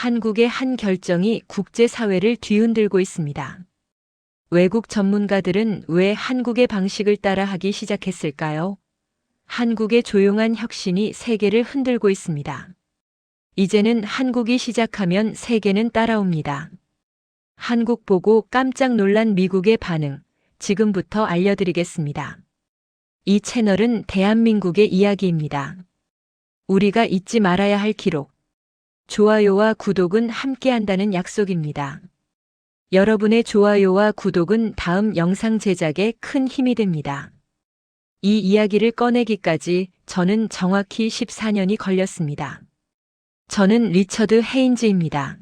한국의 한 결정이 국제사회를 뒤흔들고 있습니다. 외국 전문가들은 왜 한국의 방식을 따라하기 시작했을까요? 한국의 조용한 혁신이 세계를 흔들고 있습니다. 이제는 한국이 시작하면 세계는 따라옵니다. 한국 보고 깜짝 놀란 미국의 반응, 지금부터 알려드리겠습니다. 이 채널은 대한민국의 이야기입니다. 우리가 잊지 말아야 할 기록. 좋아요와 구독은 함께한다는 약속입니다. 여러분의 좋아요와 구독은 다음 영상 제작에 큰 힘이 됩니다. 이 이야기를 꺼내기까지 저는 정확히 14년이 걸렸습니다. 저는 리처드 헤인즈입니다.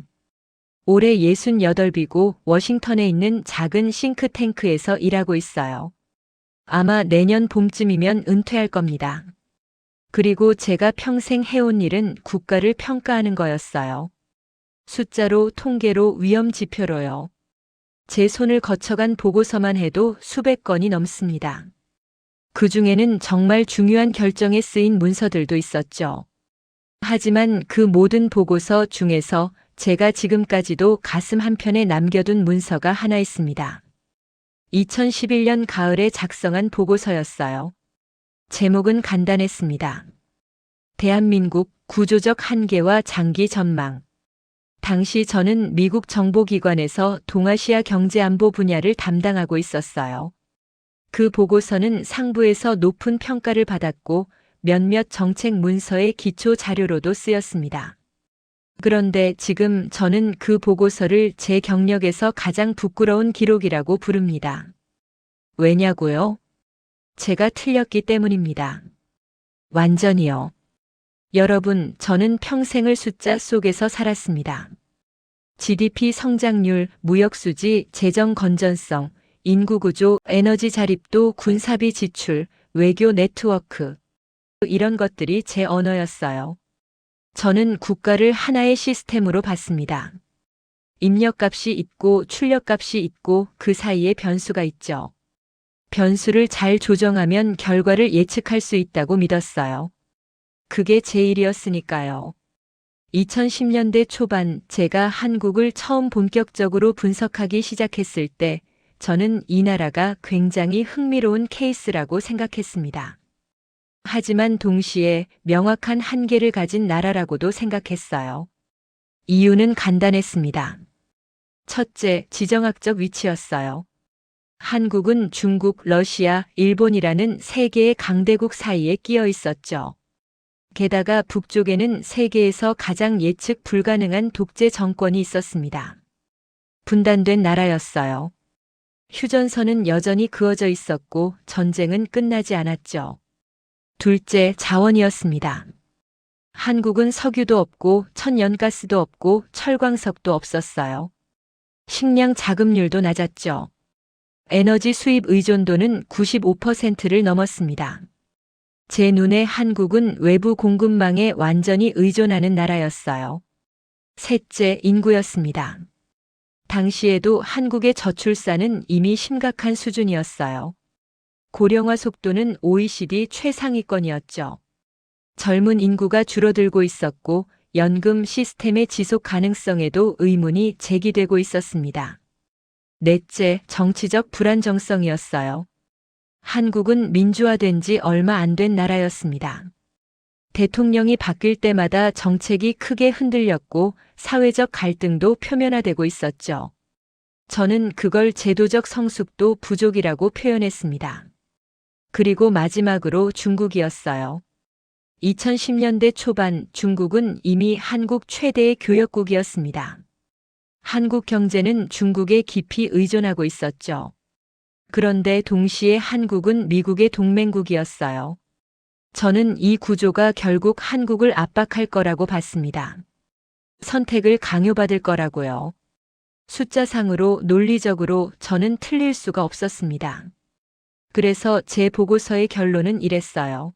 올해 68이고 워싱턴에 있는 작은 싱크탱크에서 일하고 있어요. 아마 내년 봄쯤이면 은퇴할 겁니다. 그리고 제가 평생 해온 일은 국가를 평가하는 거였어요. 숫자로, 통계로, 위험 지표로요. 제 손을 거쳐간 보고서만 해도 수백 건이 넘습니다. 그 중에는 정말 중요한 결정에 쓰인 문서들도 있었죠. 하지만 그 모든 보고서 중에서 제가 지금까지도 가슴 한편에 남겨둔 문서가 하나 있습니다. 2011년 가을에 작성한 보고서였어요. 제목은 간단했습니다. 대한민국 구조적 한계와 장기 전망. 당시 저는 미국 정보기관에서 동아시아 경제안보 분야를 담당하고 있었어요. 그 보고서는 상부에서 높은 평가를 받았고 몇몇 정책 문서의 기초 자료로도 쓰였습니다. 그런데 지금 저는 그 보고서를 제 경력에서 가장 부끄러운 기록이라고 부릅니다. 왜냐고요? 제가 틀렸기 때문입니다. 완전히요. 여러분, 저는 평생을 숫자 속에서 살았습니다. GDP 성장률, 무역수지, 재정 건전성, 인구구조, 에너지 자립도, 군사비 지출, 외교 네트워크. 이런 것들이 제 언어였어요. 저는 국가를 하나의 시스템으로 봤습니다. 입력값이 있고 출력값이 있고 그 사이에 변수가 있죠. 변수를 잘 조정하면 결과를 예측할 수 있다고 믿었어요. 그게 제 일이었으니까요. 2010년대 초반 제가 한국을 처음 본격적으로 분석하기 시작했을 때 저는 이 나라가 굉장히 흥미로운 케이스라고 생각했습니다. 하지만 동시에 명확한 한계를 가진 나라라고도 생각했어요. 이유는 간단했습니다. 첫째, 지정학적 위치였어요. 한국은 중국, 러시아, 일본이라는 세 개의 강대국 사이에 끼어 있었죠. 게다가 북쪽에는 세계에서 가장 예측 불가능한 독재 정권이 있었습니다. 분단된 나라였어요. 휴전선은 여전히 그어져 있었고 전쟁은 끝나지 않았죠. 둘째, 자원이었습니다. 한국은 석유도 없고 천연가스도 없고 철광석도 없었어요. 식량 자급률도 낮았죠. 에너지 수입 의존도는 95%를 넘었습니다. 제 눈에 한국은 외부 공급망에 완전히 의존하는 나라였어요. 셋째, 인구였습니다. 당시에도 한국의 저출산은 이미 심각한 수준이었어요. 고령화 속도는 OECD 최상위권이었죠. 젊은 인구가 줄어들고 있었고 연금 시스템의 지속 가능성에도 의문이 제기되고 있었습니다. 넷째, 정치적 불안정성이었어요. 한국은 민주화된 지 얼마 안 된 나라였습니다. 대통령이 바뀔 때마다 정책이 크게 흔들렸고 사회적 갈등도 표면화되고 있었죠. 저는 그걸 제도적 성숙도 부족이라고 표현했습니다. 그리고 마지막으로 중국이었어요. 2010년대 초반 중국은 이미 한국 최대의 교역국이었습니다. 한국 경제는 중국에 깊이 의존하고 있었죠. 그런데 동시에 한국은 미국의 동맹국이었어요. 저는 이 구조가 결국 한국을 압박할 거라고 봤습니다. 선택을 강요받을 거라고요. 숫자상으로 논리적으로 저는 틀릴 수가 없었습니다. 그래서 제 보고서의 결론은 이랬어요.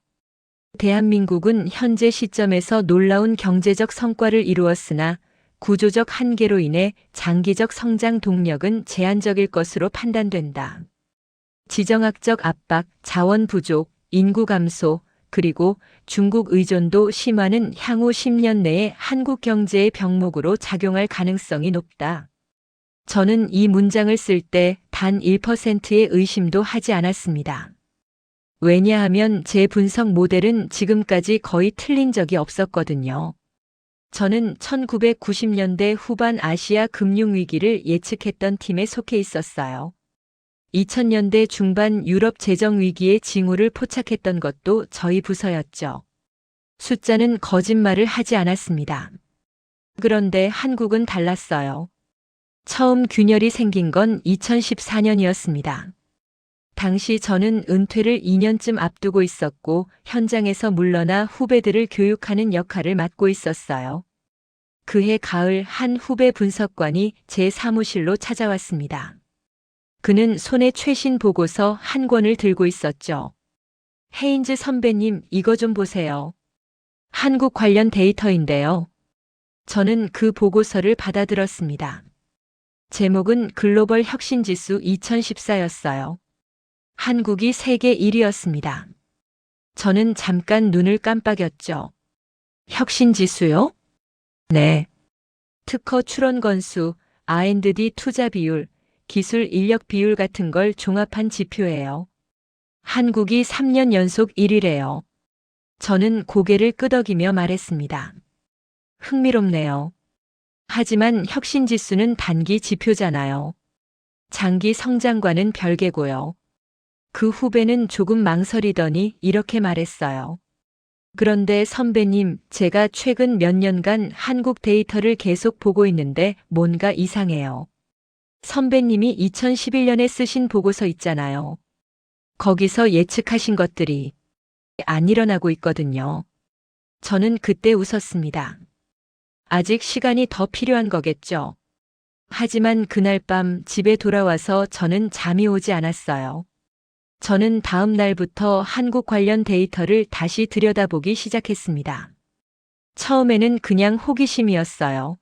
대한민국은 현재 시점에서 놀라운 경제적 성과를 이루었으나 구조적 한계로 인해 장기적 성장 동력은 제한적일 것으로 판단된다. 지정학적 압박, 자원 부족, 인구 감소, 그리고 중국 의존도 심화는 향후 10년 내에 한국 경제의 병목으로 작용할 가능성이 높다. 저는 이 문장을 쓸 때 단 1%의 의심도 하지 않았습니다. 왜냐하면 제 분석 모델은 지금까지 거의 틀린 적이 없었거든요. 저는 1990년대 후반 아시아 금융위기를 예측했던 팀에 속해 있었어요. 2000년대 중반 유럽 재정위기의 징후를 포착했던 것도 저희 부서였죠. 숫자는 거짓말을 하지 않았습니다. 그런데 한국은 달랐어요. 처음 균열이 생긴 건 2014년이었습니다. 당시 저는 은퇴를 2년쯤 앞두고 있었고 현장에서 물러나 후배들을 교육하는 역할을 맡고 있었어요. 그해 가을 한 후배 분석관이 제 사무실로 찾아왔습니다. 그는 손에 최신 보고서 한 권을 들고 있었죠. 헤인즈 선배님, 이거 좀 보세요. 한국 관련 데이터인데요. 저는 그 보고서를 받아들었습니다. 제목은 글로벌 혁신지수 2014였어요. 한국이 세계 1위였습니다. 저는 잠깐 눈을 깜빡였죠. 혁신지수요? 네. 특허 출원 건수, R&D 투자 비율, 기술 인력 비율 같은 걸 종합한 지표예요. 한국이 3년 연속 1위래요. 저는 고개를 끄덕이며 말했습니다. 흥미롭네요. 하지만 혁신지수는 단기 지표잖아요. 장기 성장과는 별개고요. 그 후배는 조금 망설이더니 이렇게 말했어요. 그런데 선배님, 제가 최근 몇 년간 한국 데이터를 계속 보고 있는데 뭔가 이상해요. 선배님이 2011년에 쓰신 보고서 있잖아요. 거기서 예측하신 것들이 안 일어나고 있거든요. 저는 그때 웃었습니다. 아직 시간이 더 필요한 거겠죠. 하지만 그날 밤 집에 돌아와서 저는 잠이 오지 않았어요. 저는 다음 날부터 한국 관련 데이터를 다시 들여다보기 시작했습니다. 처음에는 그냥 호기심이었어요.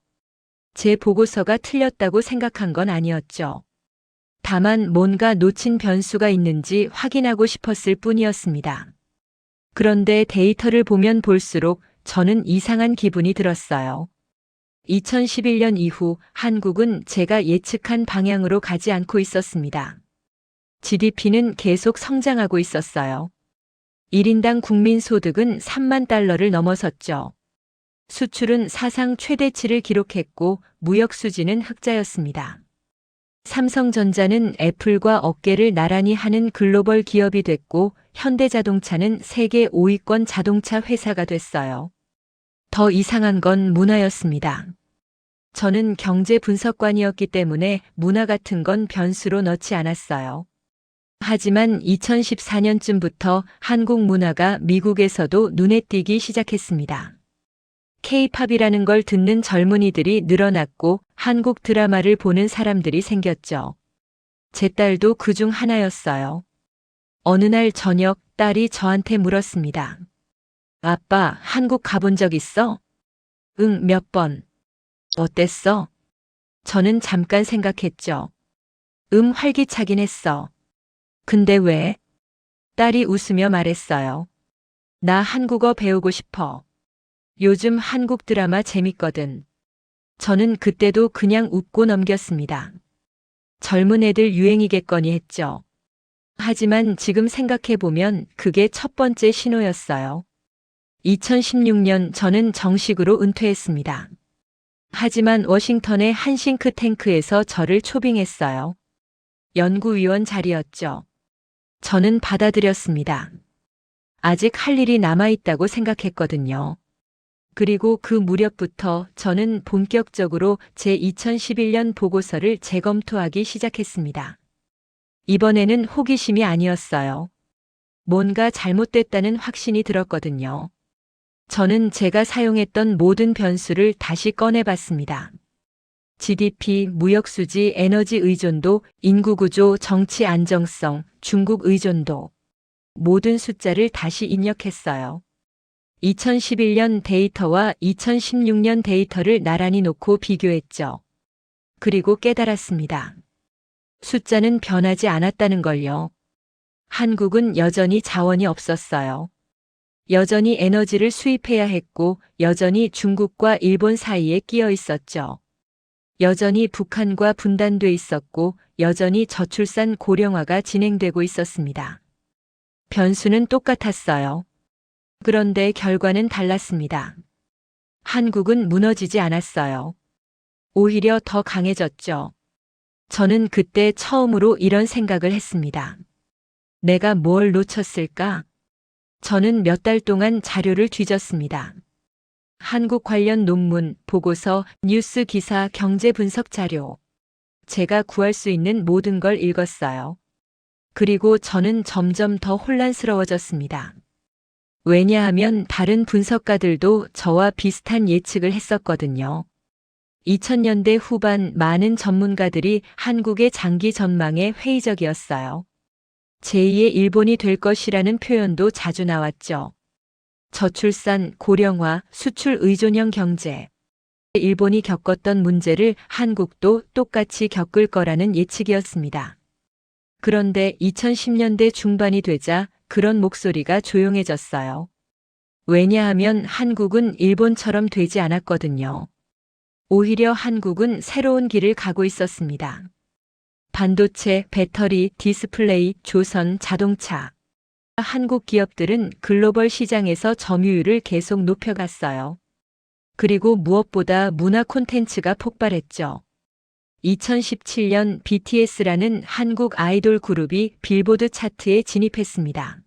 제 보고서가 틀렸다고 생각한 건 아니었죠. 다만 뭔가 놓친 변수가 있는지 확인하고 싶었을 뿐이었습니다. 그런데 데이터를 보면 볼수록 저는 이상한 기분이 들었어요. 2011년 이후 한국은 제가 예측한 방향으로 가지 않고 있었습니다. GDP는 계속 성장하고 있었어요. 1인당 국민소득은 3만 달러를 넘어섰죠. 수출은 사상 최대치를 기록했고 무역 수지는 흑자였습니다. 삼성전자는 애플과 어깨를 나란히 하는 글로벌 기업이 됐고 현대자동차는 세계 5위권 자동차 회사가 됐어요. 더 이상한 건 문화였습니다. 저는 경제 분석관이었기 때문에 문화 같은 건 변수로 넣지 않았어요. 하지만 2014년쯤부터 한국 문화가 미국에서도 눈에 띄기 시작했습니다. K-팝이라는 걸 듣는 젊은이들이 늘어났고 한국 드라마를 보는 사람들이 생겼죠. 제 딸도 그중 하나였어요. 어느 날 저녁 딸이 저한테 물었습니다. 아빠, 한국 가본 적 있어? 응, 몇 번. 어땠어? 저는 잠깐 생각했죠. 활기차긴 했어. 근데 왜? 딸이 웃으며 말했어요. 나 한국어 배우고 싶어. 요즘 한국 드라마 재밌거든. 저는 그때도 그냥 웃고 넘겼습니다. 젊은 애들 유행이겠거니 했죠. 하지만 지금 생각해보면 그게 첫 번째 신호였어요. 2016년 저는 정식으로 은퇴했습니다. 하지만 워싱턴의 한 싱크탱크에서 저를 초빙했어요. 연구위원 자리였죠. 저는 받아들였습니다. 아직 할 일이 남아있다고 생각했거든요. 그리고 그 무렵부터 저는 본격적으로 제 2011년 보고서를 재검토하기 시작했습니다. 이번에는 호기심이 아니었어요. 뭔가 잘못됐다는 확신이 들었거든요. 저는 제가 사용했던 모든 변수를 다시 꺼내봤습니다. GDP, 무역수지, 에너지 의존도, 인구구조, 정치 안정성, 중국 의존도. 모든 숫자를 다시 입력했어요. 2011년 데이터와 2016년 데이터를 나란히 놓고 비교했죠. 그리고 깨달았습니다. 숫자는 변하지 않았다는 걸요. 한국은 여전히 자원이 없었어요. 여전히 에너지를 수입해야 했고 여전히 중국과 일본 사이에 끼어 있었죠. 여전히 북한과 분단돼 있었고 여전히 저출산 고령화가 진행되고 있었습니다. 변수는 똑같았어요. 그런데 결과는 달랐습니다. 한국은 무너지지 않았어요. 오히려 더 강해졌죠. 저는 그때 처음으로 이런 생각을 했습니다. 내가 뭘 놓쳤을까? 저는 몇 달 동안 자료를 뒤졌습니다. 한국 관련 논문, 보고서, 뉴스 기사, 경제 분석 자료. 제가 구할 수 있는 모든 걸 읽었어요. 그리고 저는 점점 더 혼란스러워졌습니다. 왜냐하면 다른 분석가들도 저와 비슷한 예측을 했었거든요. 2000년대 후반 많은 전문가들이 한국의 장기 전망에 회의적이었어요. 제2의 일본이 될 것이라는 표현도 자주 나왔죠. 저출산, 고령화, 수출 의존형 경제. 일본이 겪었던 문제를 한국도 똑같이 겪을 거라는 예측이었습니다. 그런데 2010년대 중반이 되자 그런 목소리가 조용해졌어요. 왜냐하면 한국은 일본처럼 되지 않았거든요. 오히려 한국은 새로운 길을 가고 있었습니다. 반도체, 배터리, 디스플레이, 조선, 자동차. 한국 기업들은 글로벌 시장에서 점유율을 계속 높여갔어요. 그리고 무엇보다 문화 콘텐츠가 폭발했죠. 2017년 BTS라는 한국 아이돌 그룹이 빌보드 차트에 진입했습니다.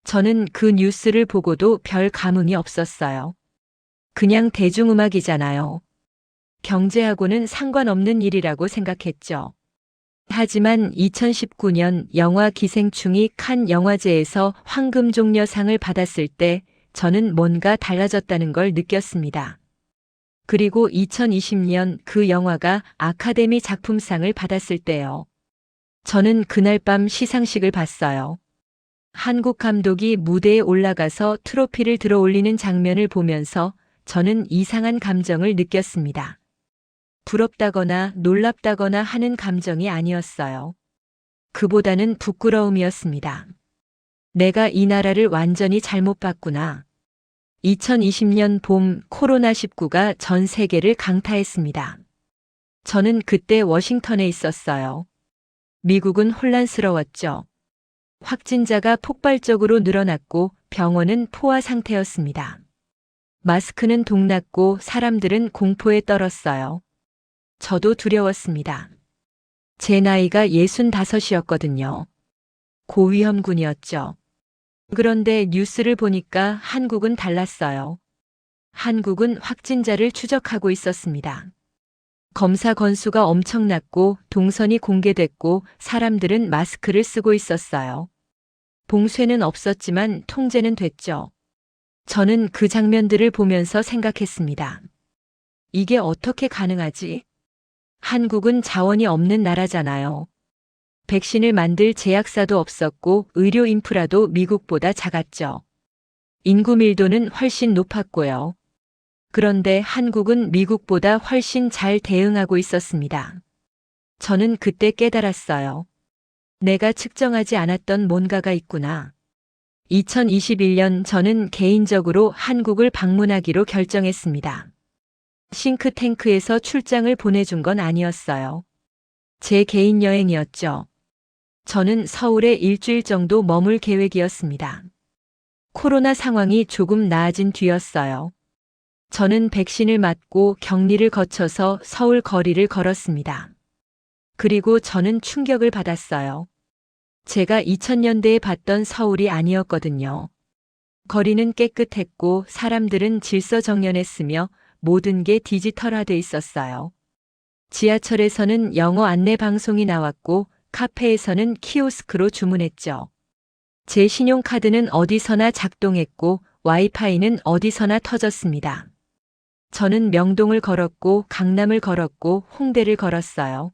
저는 그 뉴스를 보고도 별 감흥이 없었어요. 그냥 대중음악이잖아요. 경제하고는 상관없는 일이라고 생각했죠. 하지만 2019년 영화 기생충이 칸 영화제에서 황금종려상을 받았을 때 저는 뭔가 달라졌다는 걸 느꼈습니다. 그리고 2020년 그 영화가 아카데미 작품상을 받았을 때요. 저는 그날 밤 시상식을 봤어요. 한국 감독이 무대에 올라가서 트로피를 들어 올리는 장면을 보면서 저는 이상한 감정을 느꼈습니다. 부럽다거나 놀랍다거나 하는 감정이 아니었어요. 그보다는 부끄러움이었습니다. 내가 이 나라를 완전히 잘못 봤구나. 2020년 봄 코로나19가 전 세계를 강타했습니다. 저는 그때 워싱턴에 있었어요. 미국은 혼란스러웠죠. 확진자가 폭발적으로 늘어났고 병원은 포화 상태였습니다. 마스크는 동났고 사람들은 공포에 떨었어요. 저도 두려웠습니다. 제 나이가 65이었거든요. 고위험군이었죠. 그런데 뉴스를 보니까 한국은 달랐어요. 한국은 확진자를 추적하고 있었습니다. 검사 건수가 엄청났고 동선이 공개됐고 사람들은 마스크를 쓰고 있었어요. 봉쇄는 없었지만 통제는 됐죠. 저는 그 장면들을 보면서 생각했습니다. 이게 어떻게 가능하지? 한국은 자원이 없는 나라잖아요. 백신을 만들 제약사도 없었고 의료 인프라도 미국보다 작았죠. 인구 밀도는 훨씬 높았고요. 그런데 한국은 미국보다 훨씬 잘 대응하고 있었습니다. 저는 그때 깨달았어요. 내가 측정하지 않았던 뭔가가 있구나. 2021년 저는 개인적으로 한국을 방문하기로 결정했습니다. 싱크탱크에서 출장을 보내준 건 아니었어요. 제 개인 여행이었죠. 저는 서울에 일주일 정도 머물 계획이었습니다. 코로나 상황이 조금 나아진 뒤였어요. 저는 백신을 맞고 격리를 거쳐서 서울 거리를 걸었습니다. 그리고 저는 충격을 받았어요. 제가 2000년대에 봤던 서울이 아니었거든요. 거리는 깨끗했고 사람들은 질서정연했으며 모든 게 디지털화돼 있었어요. 지하철에서는 영어 안내 방송이 나왔고 카페에서는 키오스크로 주문했죠. 제 신용카드는 어디서나 작동했고 와이파이는 어디서나 터졌습니다. 저는 명동을 걸었고 강남을 걸었고 홍대를 걸었어요.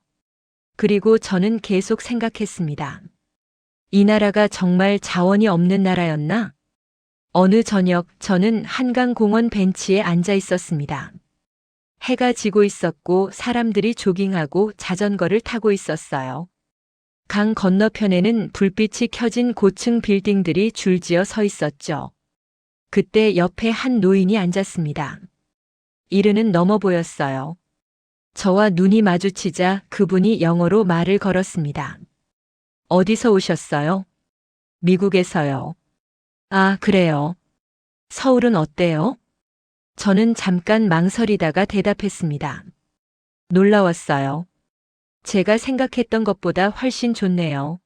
그리고 저는 계속 생각했습니다. 이 나라가 정말 자원이 없는 나라였나? 어느 저녁 저는 한강공원 벤치에 앉아 있었습니다. 해가 지고 있었고 사람들이 조깅하고 자전거를 타고 있었어요. 강 건너편에는 불빛이 켜진 고층 빌딩들이 줄지어 서 있었죠. 그때 옆에 한 노인이 앉았습니다. 이르는 넘어 보였어요. 저와 눈이 마주치자 그분이 영어로 말을 걸었습니다. 어디서 오셨어요? 미국에서요. 아, 그래요. 서울은 어때요? 저는 잠깐 망설이다가 대답했습니다. 놀라웠어요. 제가 생각했던 것보다 훨씬 좋네요.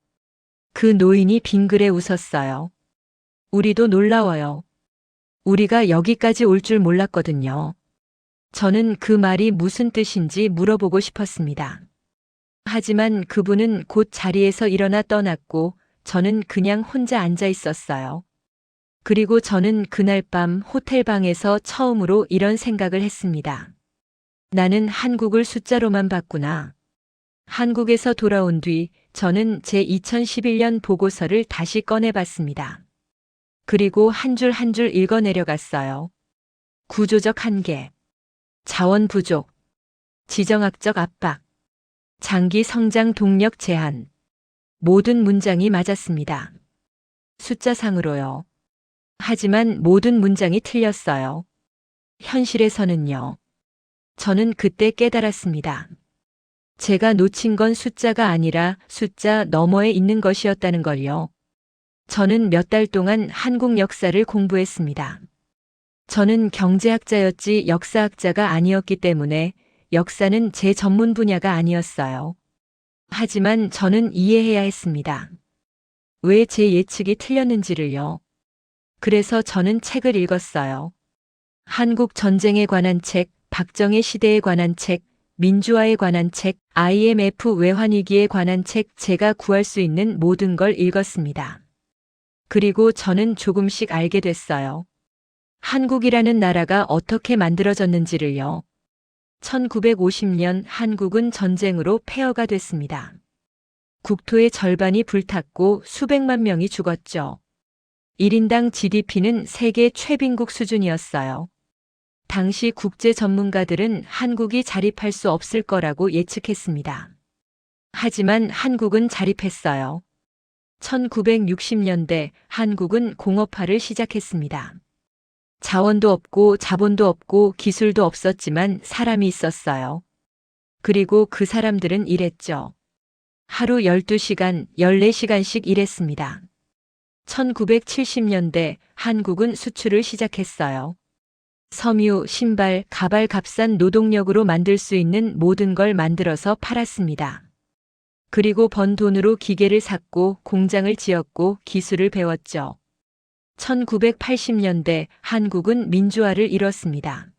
그 노인이 빙그레 웃었어요. 우리도 놀라워요. 우리가 여기까지 올 줄 몰랐거든요. 저는 그 말이 무슨 뜻인지 물어보고 싶었습니다. 하지만 그분은 곧 자리에서 일어나 떠났고 저는 그냥 혼자 앉아 있었어요. 그리고 저는 그날 밤 호텔방에서 처음으로 이런 생각을 했습니다. 나는 한국을 숫자로만 봤구나. 한국에서 돌아온 뒤 저는 제 2011년 보고서를 다시 꺼내봤습니다. 그리고 한 줄 한 줄 읽어 내려갔어요. 구조적 한계, 자원 부족, 지정학적 압박, 장기 성장 동력 제한. 모든 문장이 맞았습니다. 숫자상으로요. 하지만 모든 문장이 틀렸어요. 현실에서는요. 저는 그때 깨달았습니다. 제가 놓친 건 숫자가 아니라 숫자 너머에 있는 것이었다는 걸요. 저는 몇 달 동안 한국 역사를 공부했습니다. 저는 경제학자였지 역사학자가 아니었기 때문에 역사는 제 전문 분야가 아니었어요. 하지만 저는 이해해야 했습니다. 왜 제 예측이 틀렸는지를요. 그래서 저는 책을 읽었어요. 한국 전쟁에 관한 책, 박정희 시대에 관한 책, 민주화에 관한 책, IMF 외환위기에 관한 책, 제가 구할 수 있는 모든 걸 읽었습니다. 그리고 저는 조금씩 알게 됐어요. 한국이라는 나라가 어떻게 만들어졌는지를요. 1950년 한국은 전쟁으로 폐허가 됐습니다. 국토의 절반이 불탔고 수백만 명이 죽었죠. 1인당 GDP는 세계 최빈국 수준이었어요. 당시 국제 전문가들은 한국이 자립할 수 없을 거라고 예측했습니다. 하지만 한국은 자립했어요. 1960년대 한국은 공업화를 시작했습니다. 자원도 없고 자본도 없고 기술도 없었지만 사람이 있었어요. 그리고 그 사람들은 일했죠. 하루 12시간, 14시간씩 일했습니다. 1970년대 한국은 수출을 시작했어요. 섬유, 신발, 가발 값싼 노동력으로 만들 수 있는 모든 걸 만들어서 팔았습니다. 그리고 번 돈으로 기계를 샀고 공장을 지었고 기술을 배웠죠. 1980년대 한국은 민주화를 이뤘습니다.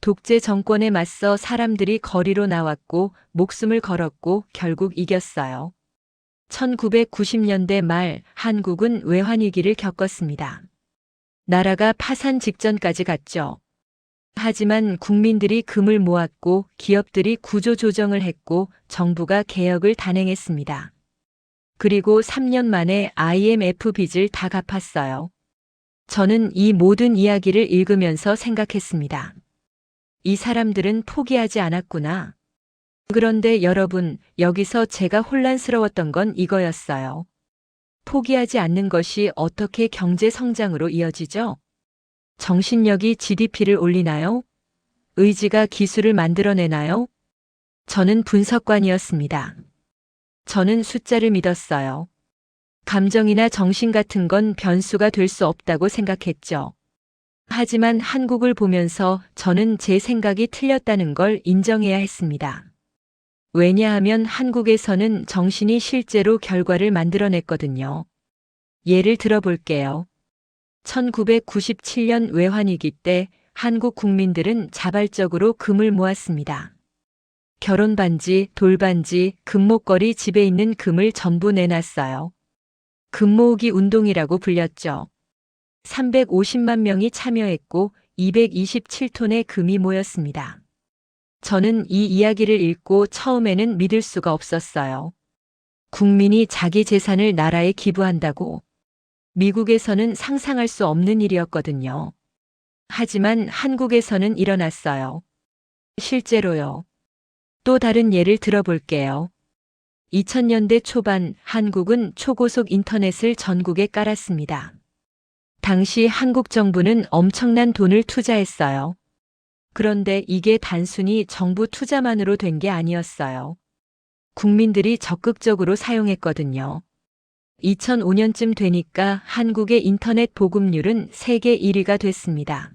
독재 정권에 맞서 사람들이 거리로 나왔고 목숨을 걸었고 결국 이겼어요. 1990년대 말 한국은 외환위기를 겪었습니다. 나라가 파산 직전까지 갔죠. 하지만 국민들이 금을 모았고 기업들이 구조조정을 했고 정부가 개혁을 단행했습니다. 그리고 3년 만에 IMF 빚을 다 갚았어요. 저는 이 모든 이야기를 읽으면서 생각했습니다. 이 사람들은 포기하지 않았구나. 그런데 여러분, 여기서 제가 혼란스러웠던 건 이거였어요. 포기하지 않는 것이 어떻게 경제 성장으로 이어지죠? 정신력이 GDP를 올리나요? 의지가 기술을 만들어내나요? 저는 분석관이었습니다. 저는 숫자를 믿었어요. 감정이나 정신 같은 건 변수가 될 수 없다고 생각했죠. 하지만 한국을 보면서 저는 제 생각이 틀렸다는 걸 인정해야 했습니다. 왜냐하면 한국에서는 정신이 실제로 결과를 만들어냈거든요. 예를 들어 볼게요. 1997년 외환위기 때 한국 국민들은 자발적으로 금을 모았습니다. 결혼반지, 돌반지, 금목걸이 집에 있는 금을 전부 내놨어요. 금모으기 운동이라고 불렸죠. 350만 명이 참여했고 227톤의 금이 모였습니다. 저는 이 이야기를 읽고 처음에는 믿을 수가 없었어요. 국민이 자기 재산을 나라에 기부한다고. 미국에서는 상상할 수 없는 일이었거든요. 하지만 한국에서는 일어났어요. 실제로요. 또 다른 예를 들어볼게요. 2000년대 초반 한국은 초고속 인터넷을 전국에 깔았습니다. 당시 한국 정부는 엄청난 돈을 투자했어요. 그런데 이게 단순히 정부 투자만으로 된 게 아니었어요. 국민들이 적극적으로 사용했거든요. 2005년쯤 되니까 한국의 인터넷 보급률은 세계 1위가 됐습니다.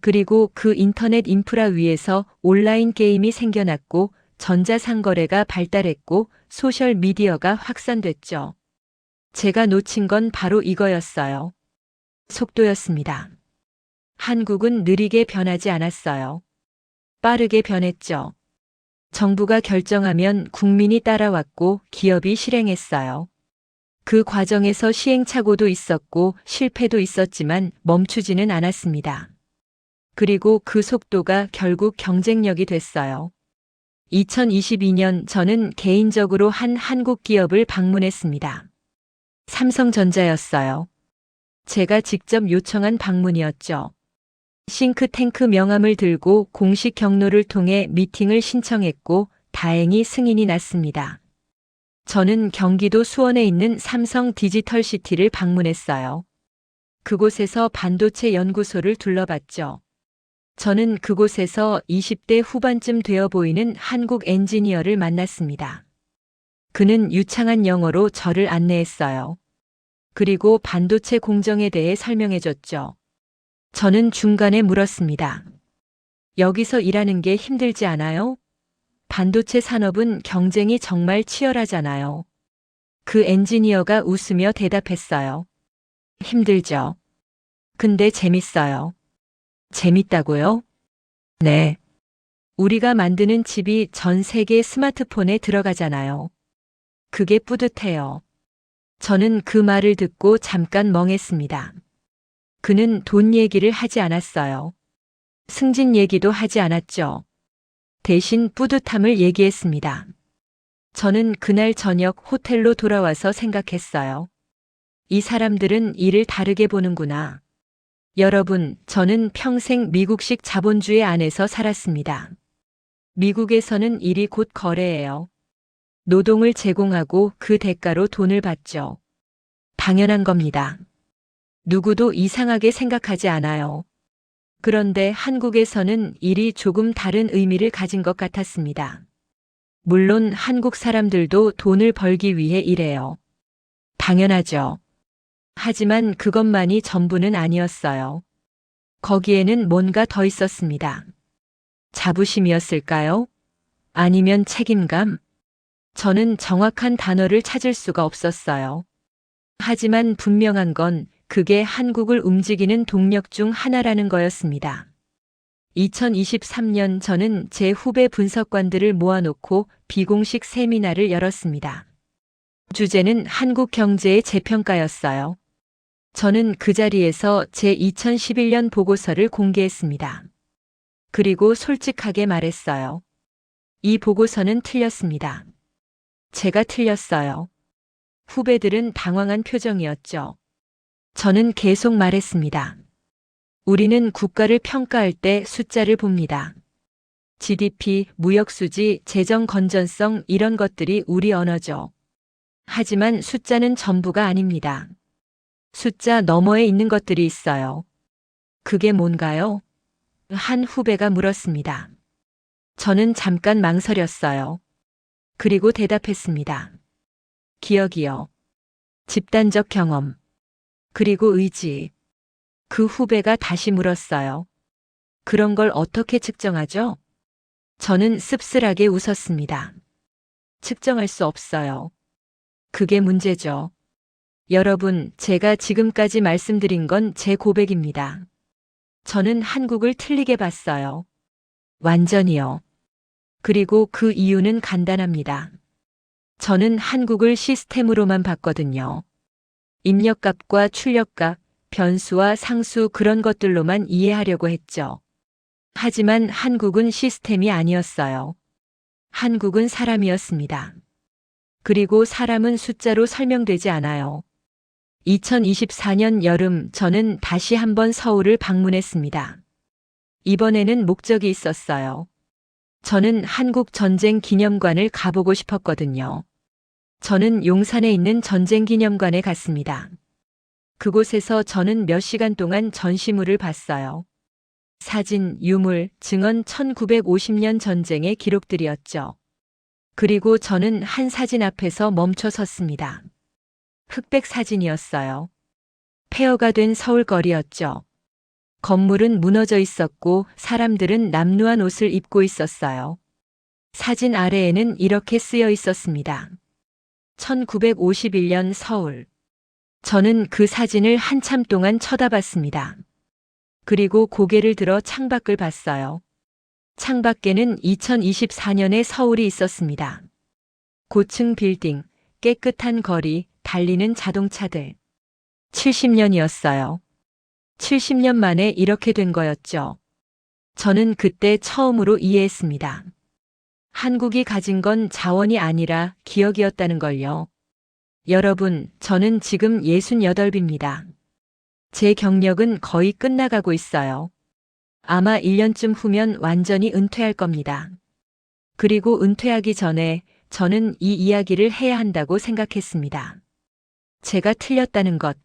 그리고 그 인터넷 인프라 위에서 온라인 게임이 생겨났고 전자상거래가 발달했고 소셜미디어가 확산됐죠. 제가 놓친 건 바로 이거였어요. 속도였습니다. 한국은 느리게 변하지 않았어요. 빠르게 변했죠. 정부가 결정하면 국민이 따라왔고 기업이 실행했어요. 그 과정에서 시행착오도 있었고 실패도 있었지만 멈추지는 않았습니다. 그리고 그 속도가 결국 경쟁력이 됐어요. 2022년 저는 개인적으로 한 한국 기업을 방문했습니다. 삼성전자였어요. 제가 직접 요청한 방문이었죠. 싱크탱크 명함을 들고 공식 경로를 통해 미팅을 신청했고 다행히 승인이 났습니다. 저는 경기도 수원에 있는 삼성 디지털시티를 방문했어요. 그곳에서 반도체 연구소를 둘러봤죠. 저는 그곳에서 20대 후반쯤 되어 보이는 한국 엔지니어를 만났습니다. 그는 유창한 영어로 저를 안내했어요. 그리고 반도체 공정에 대해 설명해줬죠. 저는 중간에 물었습니다. 여기서 일하는 게 힘들지 않아요? 반도체 산업은 경쟁이 정말 치열하잖아요. 그 엔지니어가 웃으며 대답했어요. 힘들죠. 근데 재밌어요. 재밌다고요? 네. 우리가 만드는 칩이 전 세계 스마트폰에 들어가잖아요. 그게 뿌듯해요. 저는 그 말을 듣고 잠깐 멍했습니다. 그는 돈 얘기를 하지 않았어요. 승진 얘기도 하지 않았죠. 대신 뿌듯함을 얘기했습니다. 저는 그날 저녁 호텔로 돌아와서 생각했어요. 이 사람들은 일을 다르게 보는구나. 여러분, 저는 평생 미국식 자본주의 안에서 살았습니다. 미국에서는 일이 곧 거래예요. 노동을 제공하고 그 대가로 돈을 받죠. 당연한 겁니다. 누구도 이상하게 생각하지 않아요. 그런데 한국에서는 일이 조금 다른 의미를 가진 것 같았습니다. 물론 한국 사람들도 돈을 벌기 위해 일해요. 당연하죠. 하지만 그것만이 전부는 아니었어요. 거기에는 뭔가 더 있었습니다. 자부심이었을까요? 아니면 책임감? 저는 정확한 단어를 찾을 수가 없었어요. 하지만 분명한 건 그게 한국을 움직이는 동력 중 하나라는 거였습니다. 2023년 저는 제 후배 분석관들을 모아놓고 비공식 세미나를 열었습니다. 주제는 한국 경제의 재평가였어요. 저는 그 자리에서 제 2011년 보고서를 공개했습니다. 그리고 솔직하게 말했어요. 이 보고서는 틀렸습니다. 제가 틀렸어요. 후배들은 당황한 표정이었죠. 저는 계속 말했습니다. 우리는 국가를 평가할 때 숫자를 봅니다. GDP, 무역수지, 재정 건전성 이런 것들이 우리 언어죠. 하지만 숫자는 전부가 아닙니다. 숫자 너머에 있는 것들이 있어요. 그게 뭔가요? 한 후배가 물었습니다. 저는 잠깐 망설였어요. 그리고 대답했습니다. 기억이요. 집단적 경험. 그리고 의지. 그 후배가 다시 물었어요. 그런 걸 어떻게 측정하죠? 저는 씁쓸하게 웃었습니다. 측정할 수 없어요. 그게 문제죠. 여러분, 제가 지금까지 말씀드린 건 제 고백입니다. 저는 한국을 틀리게 봤어요. 완전히요. 그리고 그 이유는 간단합니다. 저는 한국을 시스템으로만 봤거든요. 입력값과 출력값, 변수와 상수 그런 것들로만 이해하려고 했죠. 하지만 한국은 시스템이 아니었어요. 한국은 사람이었습니다. 그리고 사람은 숫자로 설명되지 않아요. 2024년 여름 저는 다시 한번 서울을 방문했습니다. 이번에는 목적이 있었어요. 저는 한국 전쟁 기념관을 가보고 싶었거든요. 저는 용산에 있는 전쟁 기념관에 갔습니다. 그곳에서 저는 몇 시간 동안 전시물을 봤어요. 사진, 유물, 증언 1950년 전쟁의 기록들이었죠. 그리고 저는 한 사진 앞에서 멈춰 섰습니다. 흑백 사진이었어요. 폐허가 된 서울 거리였죠. 건물은 무너져 있었고 사람들은 남루한 옷을 입고 있었어요. 사진 아래에는 이렇게 쓰여 있었습니다. 1951년 서울. 저는 그 사진을 한참 동안 쳐다봤습니다. 그리고 고개를 들어 창밖을 봤어요. 창밖에는 2024년의 서울이 있었습니다. 고층 빌딩, 깨끗한 거리, 달리는 자동차들. 70년이었어요. 70년 만에 이렇게 된 거였죠. 저는 그때 처음으로 이해했습니다. 한국이 가진 건 자원이 아니라 기억이었다는 걸요. 여러분, 저는 지금 68입니다. 제 경력은 거의 끝나가고 있어요. 아마 1년쯤 후면 완전히 은퇴할 겁니다. 그리고 은퇴하기 전에 저는 이 이야기를 해야 한다고 생각했습니다. 제가 틀렸다는 것.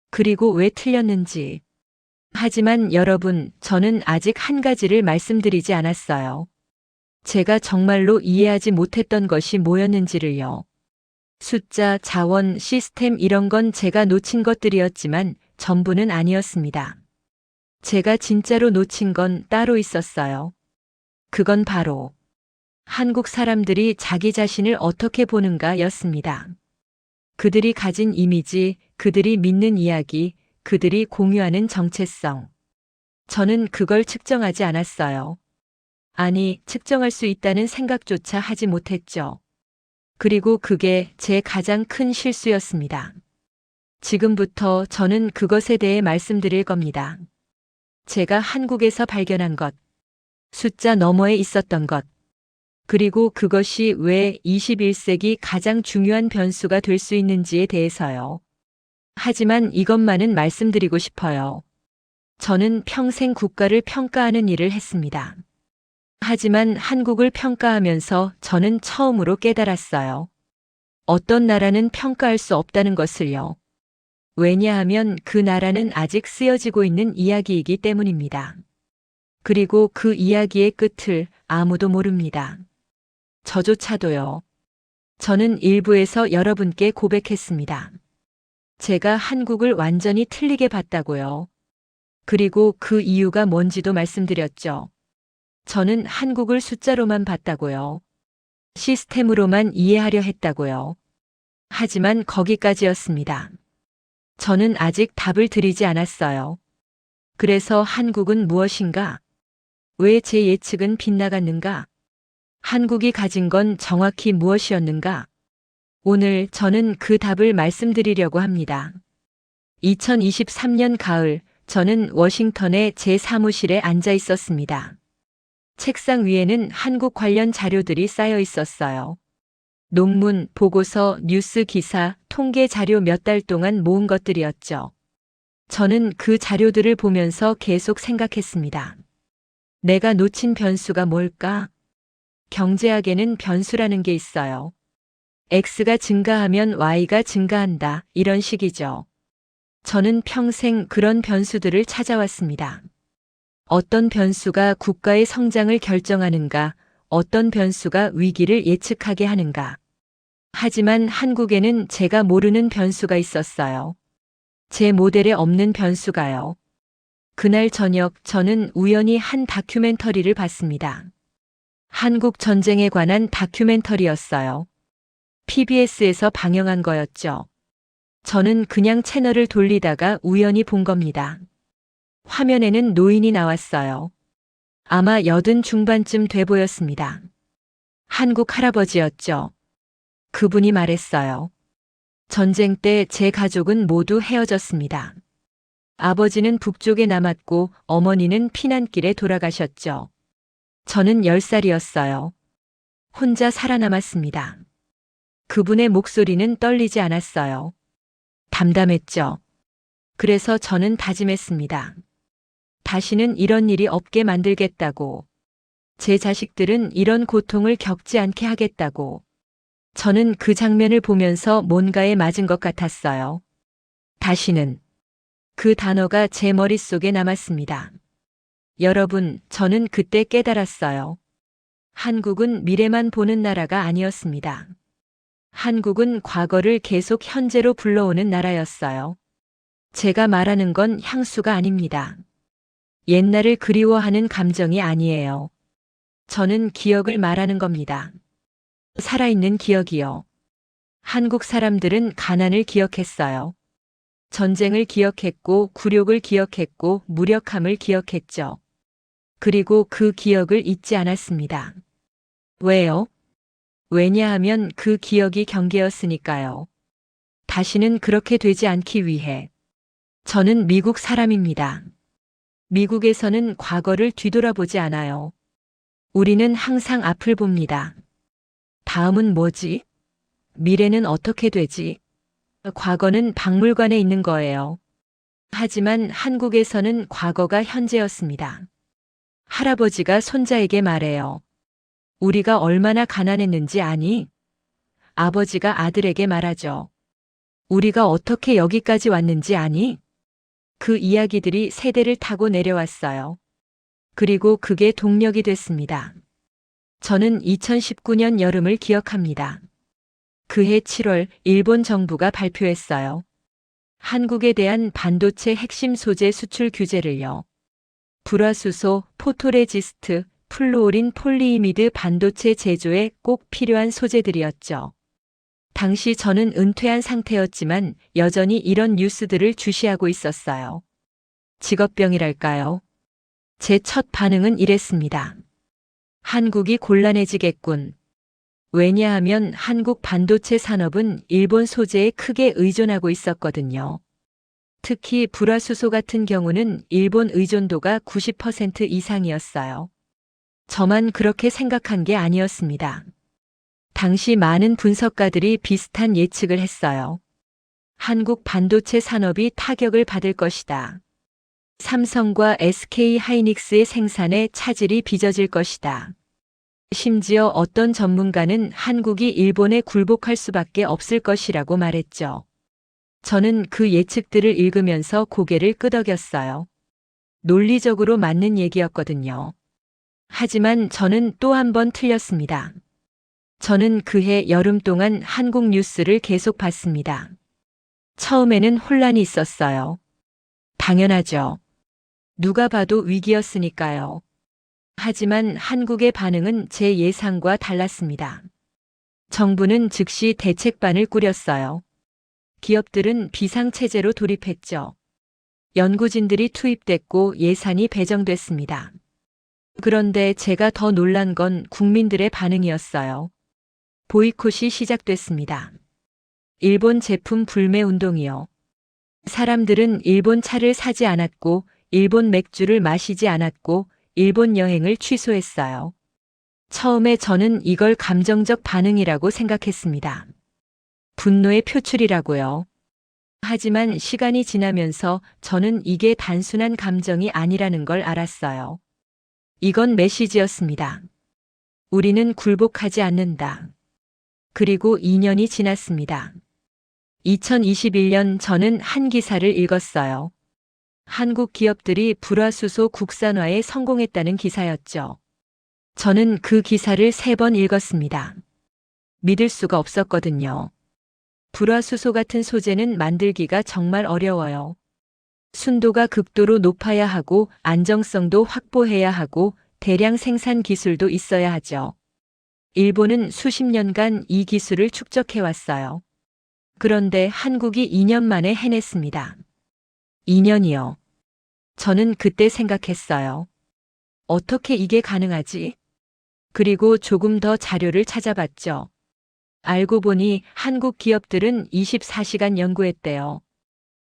그리고 왜 틀렸는지. 하지만 여러분, 저는 아직 한 가지를 말씀드리지 않았어요. 제가 정말로 이해하지 못했던 것이 뭐였는지를요. 숫자, 자원, 시스템 이런 건 제가 놓친 것들이었지만 전부는 아니었습니다. 제가 진짜로 놓친 건 따로 있었어요. 그건 바로 한국 사람들이 자기 자신을 어떻게 보는가 였습니다. 그들이 가진 이미지, 그들이 믿는 이야기, 그들이 공유하는 정체성. 저는 그걸 측정하지 않았어요. 아니, 측정할 수 있다는 생각조차 하지 못했죠. 그리고 그게 제 가장 큰 실수였습니다. 지금부터 저는 그것에 대해 말씀드릴 겁니다. 제가 한국에서 발견한 것, 숫자 너머에 있었던 것, 그리고 그것이 왜 21세기 가장 중요한 변수가 될 수 있는지에 대해서요. 하지만 이것만은 말씀드리고 싶어요. 저는 평생 국가를 평가하는 일을 했습니다. 하지만 한국을 평가하면서 저는 처음으로 깨달았어요. 어떤 나라는 평가할 수 없다는 것을요. 왜냐하면 그 나라는 아직 쓰여지고 있는 이야기이기 때문입니다. 그리고 그 이야기의 끝을 아무도 모릅니다. 저조차도요. 저는 일부에서 여러분께 고백했습니다. 제가 한국을 완전히 틀리게 봤다고요. 그리고 그 이유가 뭔지도 말씀드렸죠. 저는 한국을 숫자로만 봤다고요. 시스템으로만 이해하려 했다고요. 하지만 거기까지였습니다. 저는 아직 답을 드리지 않았어요. 그래서 한국은 무엇인가? 왜 제 예측은 빗나갔는가? 한국이 가진 건 정확히 무엇이었는가? 오늘 저는 그 답을 말씀드리려고 합니다. 2023년 가을, 저는 워싱턴의 제 사무실에 앉아 있었습니다. 책상 위에는 한국 관련 자료들이 쌓여 있었어요. 논문, 보고서, 뉴스 기사, 통계 자료 몇 달 동안 모은 것들이었죠. 저는 그 자료들을 보면서 계속 생각했습니다. 내가 놓친 변수가 뭘까? 경제학에는 변수라는 게 있어요. X가 증가하면 Y가 증가한다. 이런 식이죠. 저는 평생 그런 변수들을 찾아왔습니다. 어떤 변수가 국가의 성장을 결정하는가, 어떤 변수가 위기를 예측하게 하는가. 하지만 한국에는 제가 모르는 변수가 있었어요. 제 모델에 없는 변수가요. 그날 저녁 저는 우연히 한 다큐멘터리를 봤습니다. 한국 전쟁에 관한 다큐멘터리였어요. PBS에서 방영한 거였죠. 저는 그냥 채널을 돌리다가 우연히 본 겁니다. 화면에는 노인이 나왔어요. 아마 80 중반쯤 돼 보였습니다. 한국 할아버지였죠. 그분이 말했어요. 전쟁 때 제 가족은 모두 헤어졌습니다. 아버지는 북쪽에 남았고 어머니는 피난길에 돌아가셨죠. 저는 10살이었어요. 혼자 살아남았습니다. 그분의 목소리는 떨리지 않았어요. 담담했죠. 그래서 저는 다짐했습니다. 다시는 이런 일이 없게 만들겠다고. 제 자식들은 이런 고통을 겪지 않게 하겠다고. 저는 그 장면을 보면서 뭔가에 맞은 것 같았어요. 다시는 그 단어가 제 머릿속에 남았습니다. 여러분, 저는 그때 깨달았어요. 한국은 미래만 보는 나라가 아니었습니다. 한국은 과거를 계속 현재로 불러오는 나라였어요. 제가 말하는 건 향수가 아닙니다. 옛날을 그리워하는 감정이 아니에요. 저는 기억을 말하는 겁니다. 살아있는 기억이요. 한국 사람들은 가난을 기억했어요. 전쟁을 기억했고, 굴욕을 기억했고, 무력함을 기억했죠. 그리고 그 기억을 잊지 않았습니다. 왜요? 왜냐하면 그 기억이 경계였으니까요. 다시는 그렇게 되지 않기 위해. 저는 미국 사람입니다. 미국에서는 과거를 뒤돌아보지 않아요. 우리는 항상 앞을 봅니다. 다음은 뭐지? 미래는 어떻게 되지? 과거는 박물관에 있는 거예요. 하지만 한국에서는 과거가 현재였습니다. 할아버지가 손자에게 말해요. 우리가 얼마나 가난했는지 아니? 아버지가 아들에게 말하죠. 우리가 어떻게 여기까지 왔는지 아니? 그 이야기들이 세대를 타고 내려왔어요. 그리고 그게 동력이 됐습니다. 저는 2019년 여름을 기억합니다. 그해 7월 일본 정부가 발표했어요. 한국에 대한 반도체 핵심 소재 수출 규제를요. 불화수소, 포토레지스트, 플루오린 폴리이미드 반도체 제조에 꼭 필요한 소재들이었죠. 당시 저는 은퇴한 상태였지만 여전히 이런 뉴스들을 주시하고 있었어요. 직업병이랄까요? 제 첫 반응은 이랬습니다. 한국이 곤란해지겠군. 왜냐하면 한국 반도체 산업은 일본 소재에 크게 의존하고 있었거든요. 특히 불화수소 같은 경우는 일본 의존도가 90% 이상이었어요. 저만 그렇게 생각한 게 아니었습니다. 당시 많은 분석가들이 비슷한 예측을 했어요. 한국 반도체 산업이 타격을 받을 것이다. 삼성과 SK 하이닉스의 생산에 차질이 빚어질 것이다. 심지어 어떤 전문가는 한국이 일본에 굴복할 수밖에 없을 것이라고 말했죠. 저는 그 예측들을 읽으면서 고개를 끄덕였어요. 논리적으로 맞는 얘기였거든요. 하지만 저는 또 한 번 틀렸습니다. 저는 그해 여름 동안 한국 뉴스를 계속 봤습니다. 처음에는 혼란이 있었어요. 당연하죠. 누가 봐도 위기였으니까요. 하지만 한국의 반응은 제 예상과 달랐습니다. 정부는 즉시 대책반을 꾸렸어요. 기업들은 비상체제로 돌입했죠. 연구진들이 투입됐고 예산이 배정됐습니다. 그런데 제가 더 놀란 건 국민들의 반응이었어요. 보이콧이 시작됐습니다. 일본 제품 불매 운동이요. 사람들은 일본 차를 사지 않았고, 일본 맥주를 마시지 않았고, 일본 여행을 취소했어요. 처음에 저는 이걸 감정적 반응이라고 생각했습니다. 분노의 표출이라고요. 하지만 시간이 지나면서 저는 이게 단순한 감정이 아니라는 걸 알았어요. 이건 메시지였습니다. 우리는 굴복하지 않는다. 그리고 2년이 지났습니다. 2021년 저는 한 기사를 읽었어요. 한국 기업들이 불화수소 국산화에 성공했다는 기사였죠. 저는 그 기사를 3번 읽었습니다. 믿을 수가 없었거든요. 불화수소 같은 소재는 만들기가 정말 어려워요. 순도가 극도로 높아야 하고 안정성도 확보해야 하고 대량 생산 기술도 있어야 하죠. 일본은 수십 년간 이 기술을 축적해왔어요. 그런데 한국이 2년 만에 해냈습니다. 2년이요. 저는 그때 생각했어요. 어떻게 이게 가능하지? 그리고 조금 더 자료를 찾아봤죠. 알고 보니 한국 기업들은 24시간 연구했대요.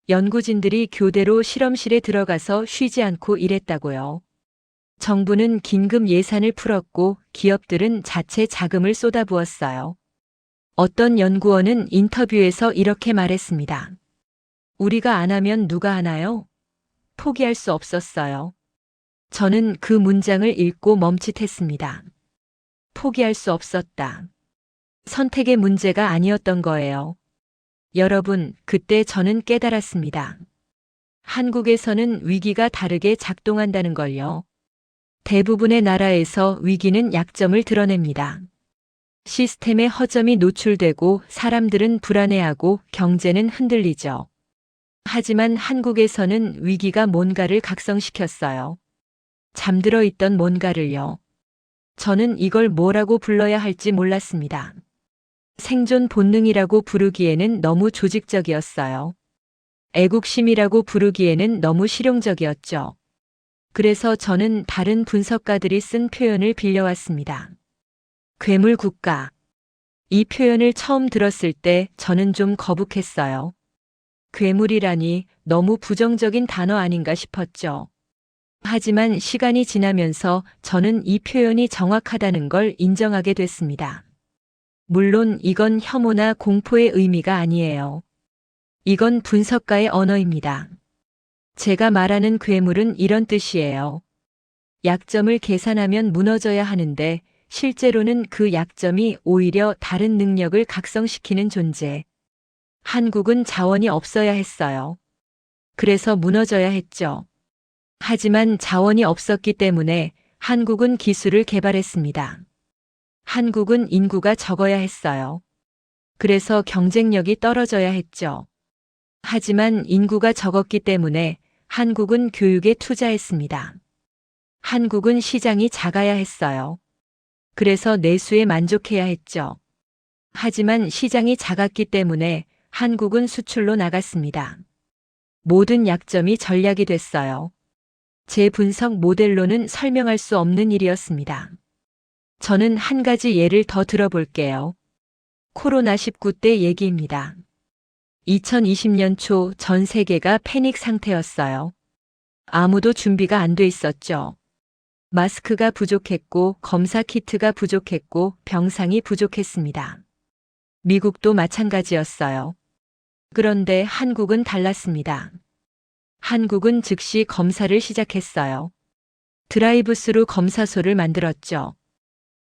연구진들이 교대로 실험실에 들어가서 쉬지 않고 일했다고요. 정부는 긴급 예산을 풀었고 기업들은 자체 자금을 쏟아부었어요. 어떤 연구원은 인터뷰에서 이렇게 말했습니다. 우리가 안 하면 누가 하나요? 포기할 수 없었어요. 저는 그 문장을 읽고 멈칫했습니다. 포기할 수 없었다. 선택의 문제가 아니었던 거예요. 여러분, 그때 저는 깨달았습니다. 한국에서는 위기가 다르게 작동한다는 걸요. 대부분의 나라에서 위기는 약점을 드러냅니다. 시스템의 허점이 노출되고 사람들은 불안해하고 경제는 흔들리죠. 하지만 한국에서는 위기가 뭔가를 각성시켰어요. 잠들어 있던 뭔가를요. 저는 이걸 뭐라고 불러야 할지 몰랐습니다. 생존 본능이라고 부르기에는 너무 조직적이었어요. 애국심이라고 부르기에는 너무 실용적이었죠. 그래서 저는 다른 분석가들이 쓴 표현을 빌려왔습니다. 괴물 국가. 이 표현을 처음 들었을 때 저는 좀 거북했어요. 괴물이라니 너무 부정적인 단어 아닌가 싶었죠. 하지만 시간이 지나면서 저는 이 표현이 정확하다는 걸 인정하게 됐습니다. 물론 이건 혐오나 공포의 의미가 아니에요. 이건 분석가의 언어입니다. 제가 말하는 괴물은 이런 뜻이에요. 약점을 계산하면 무너져야 하는데 실제로는 그 약점이 오히려 다른 능력을 각성시키는 존재. 한국은 자원이 없어야 했어요. 그래서 무너져야 했죠. 하지만 자원이 없었기 때문에 한국은 기술을 개발했습니다. 한국은 인구가 적어야 했어요. 그래서 경쟁력이 떨어져야 했죠. 하지만 인구가 적었기 때문에 한국은 교육에 투자했습니다. 한국은 시장이 작아야 했어요. 그래서 내수에 만족해야 했죠. 하지만 시장이 작았기 때문에 한국은 수출로 나갔습니다. 모든 약점이 전략이 됐어요. 제 분석 모델로는 설명할 수 없는 일이었습니다. 저는 한 가지 예를 더 들어볼게요. 코로나19 때 얘기입니다. 2020년 초 전 세계가 패닉 상태였어요. 아무도 준비가 안 돼 있었죠. 마스크가 부족했고 검사 키트가 부족했고 병상이 부족했습니다. 미국도 마찬가지였어요. 그런데 한국은 달랐습니다. 한국은 즉시 검사를 시작했어요. 드라이브스루 검사소를 만들었죠.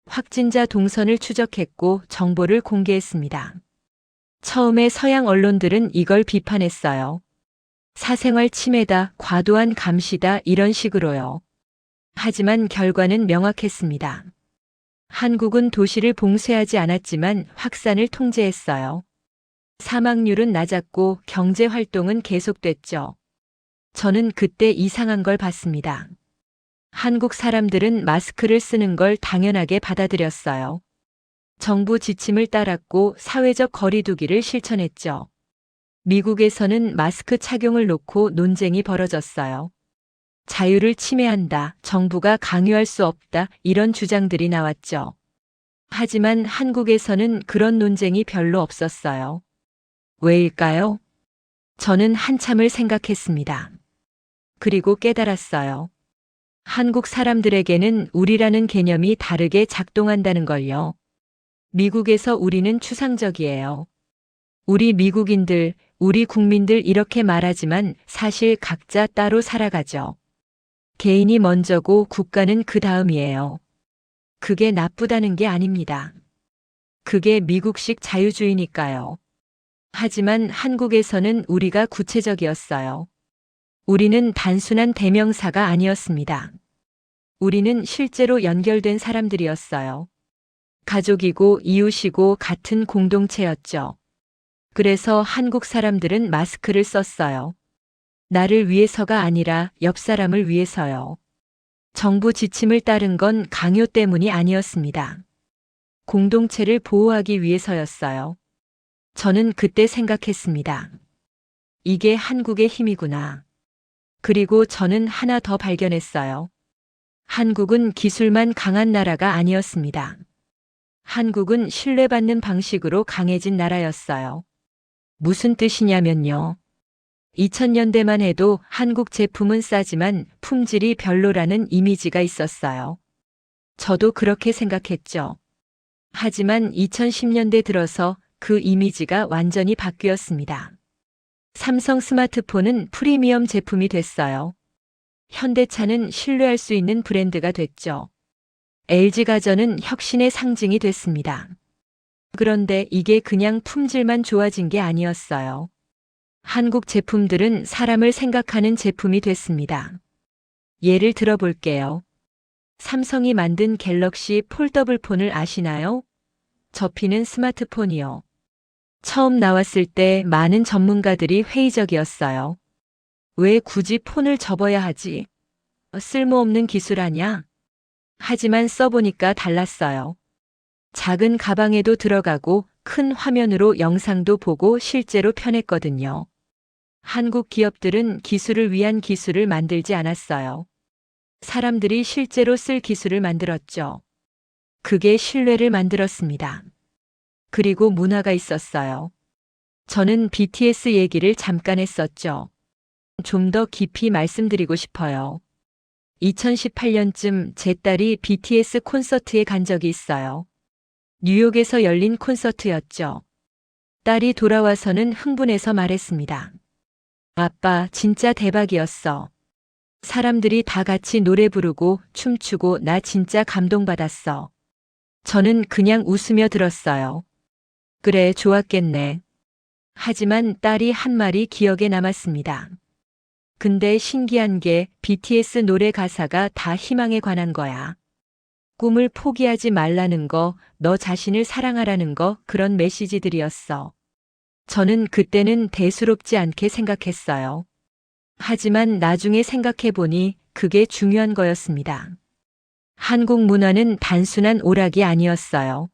확진자 동선을 추적했고 정보를 공개했습니다. 처음에 서양 언론들은 이걸 비판했어요. 사생활 침해다, 과도한 감시다, 이런 식으로요. 하지만 결과는 명확했습니다. 한국은 도시를 봉쇄하지 않았지만 확산을 통제했어요. 사망률은 낮았고 경제 활동은 계속됐죠. 저는 그때 이상한 걸 봤습니다. 한국 사람들은 마스크를 쓰는 걸 당연하게 받아들였어요. 정부 지침을 따랐고 사회적 거리두기를 실천했죠. 미국에서는 마스크 착용을 놓고 논쟁이 벌어졌어요. 자유를 침해한다, 정부가 강요할 수 없다, 이런 주장들이 나왔죠. 하지만 한국에서는 그런 논쟁이 별로 없었어요. 왜일까요? 저는 한참을 생각했습니다. 그리고 깨달았어요. 한국 사람들에게는 우리라는 개념이 다르게 작동한다는 걸요. 미국에서 우리는 추상적이에요. 우리 미국인들, 우리 국민들 이렇게 말하지만 사실 각자 따로 살아가죠. 개인이 먼저고 국가는 그 다음이에요. 그게 나쁘다는 게 아닙니다. 그게 미국식 자유주의니까요. 하지만 한국에서는 우리가 구체적이었어요. 우리는 단순한 대명사가 아니었습니다. 우리는 실제로 연결된 사람들이었어요. 가족이고 이웃이고 같은 공동체였죠. 그래서 한국 사람들은 마스크를 썼어요. 나를 위해서가 아니라 옆 사람을 위해서요. 정부 지침을 따른 건 강요 때문이 아니었습니다. 공동체를 보호하기 위해서였어요. 저는 그때 생각했습니다. 이게 한국의 힘이구나. 그리고 저는 하나 더 발견했어요. 한국은 기술만 강한 나라가 아니었습니다. 한국은 신뢰받는 방식으로 강해진 나라였어요. 무슨 뜻이냐면요. 2000년대만 해도 한국 제품은 싸지만 품질이 별로라는 이미지가 있었어요. 저도 그렇게 생각했죠. 하지만 2010년대 들어서 그 이미지가 완전히 바뀌었습니다. 삼성 스마트폰은 프리미엄 제품이 됐어요. 현대차는 신뢰할 수 있는 브랜드가 됐죠. LG가전은 혁신의 상징이 됐습니다. 그런데 이게 그냥 품질만 좋아진 게 아니었어요. 한국 제품들은 사람을 생각하는 제품이 됐습니다. 예를 들어 볼게요. 삼성이 만든 갤럭시 폴더블 폰을 아시나요? 접히는 스마트폰이요. 처음 나왔을 때 많은 전문가들이 회의적이었어요. 왜 굳이 폰을 접어야 하지? 쓸모없는 기술 아냐? 하지만 써보니까 달랐어요. 작은 가방에도 들어가고 큰 화면으로 영상도 보고 실제로 편했거든요. 한국 기업들은 기술을 위한 기술을 만들지 않았어요. 사람들이 실제로 쓸 기술을 만들었죠. 그게 신뢰를 만들었습니다. 그리고 문화가 있었어요. 저는 BTS 얘기를 잠깐 했었죠. 좀 더 깊이 말씀드리고 싶어요. 2018년쯤 제 딸이 BTS 콘서트에 간 적이 있어요. 뉴욕에서 열린 콘서트였죠. 딸이 돌아와서는 흥분해서 말했습니다. 아빠, 진짜 대박이었어. 사람들이 다 같이 노래 부르고 춤추고 나 진짜 감동받았어. 저는 그냥 웃으며 들었어요. 그래, 좋았겠네. 하지만 딸이 한 말이 기억에 남았습니다. 근데 신기한 게 BTS 노래 가사가 다 희망에 관한 거야. 꿈을 포기하지 말라는 거, 너 자신을 사랑하라는 거, 그런 메시지들이었어. 저는 그때는 대수롭지 않게 생각했어요. 하지만 나중에 생각해보니 그게 중요한 거였습니다. 한국 문화는 단순한 오락이 아니었어요.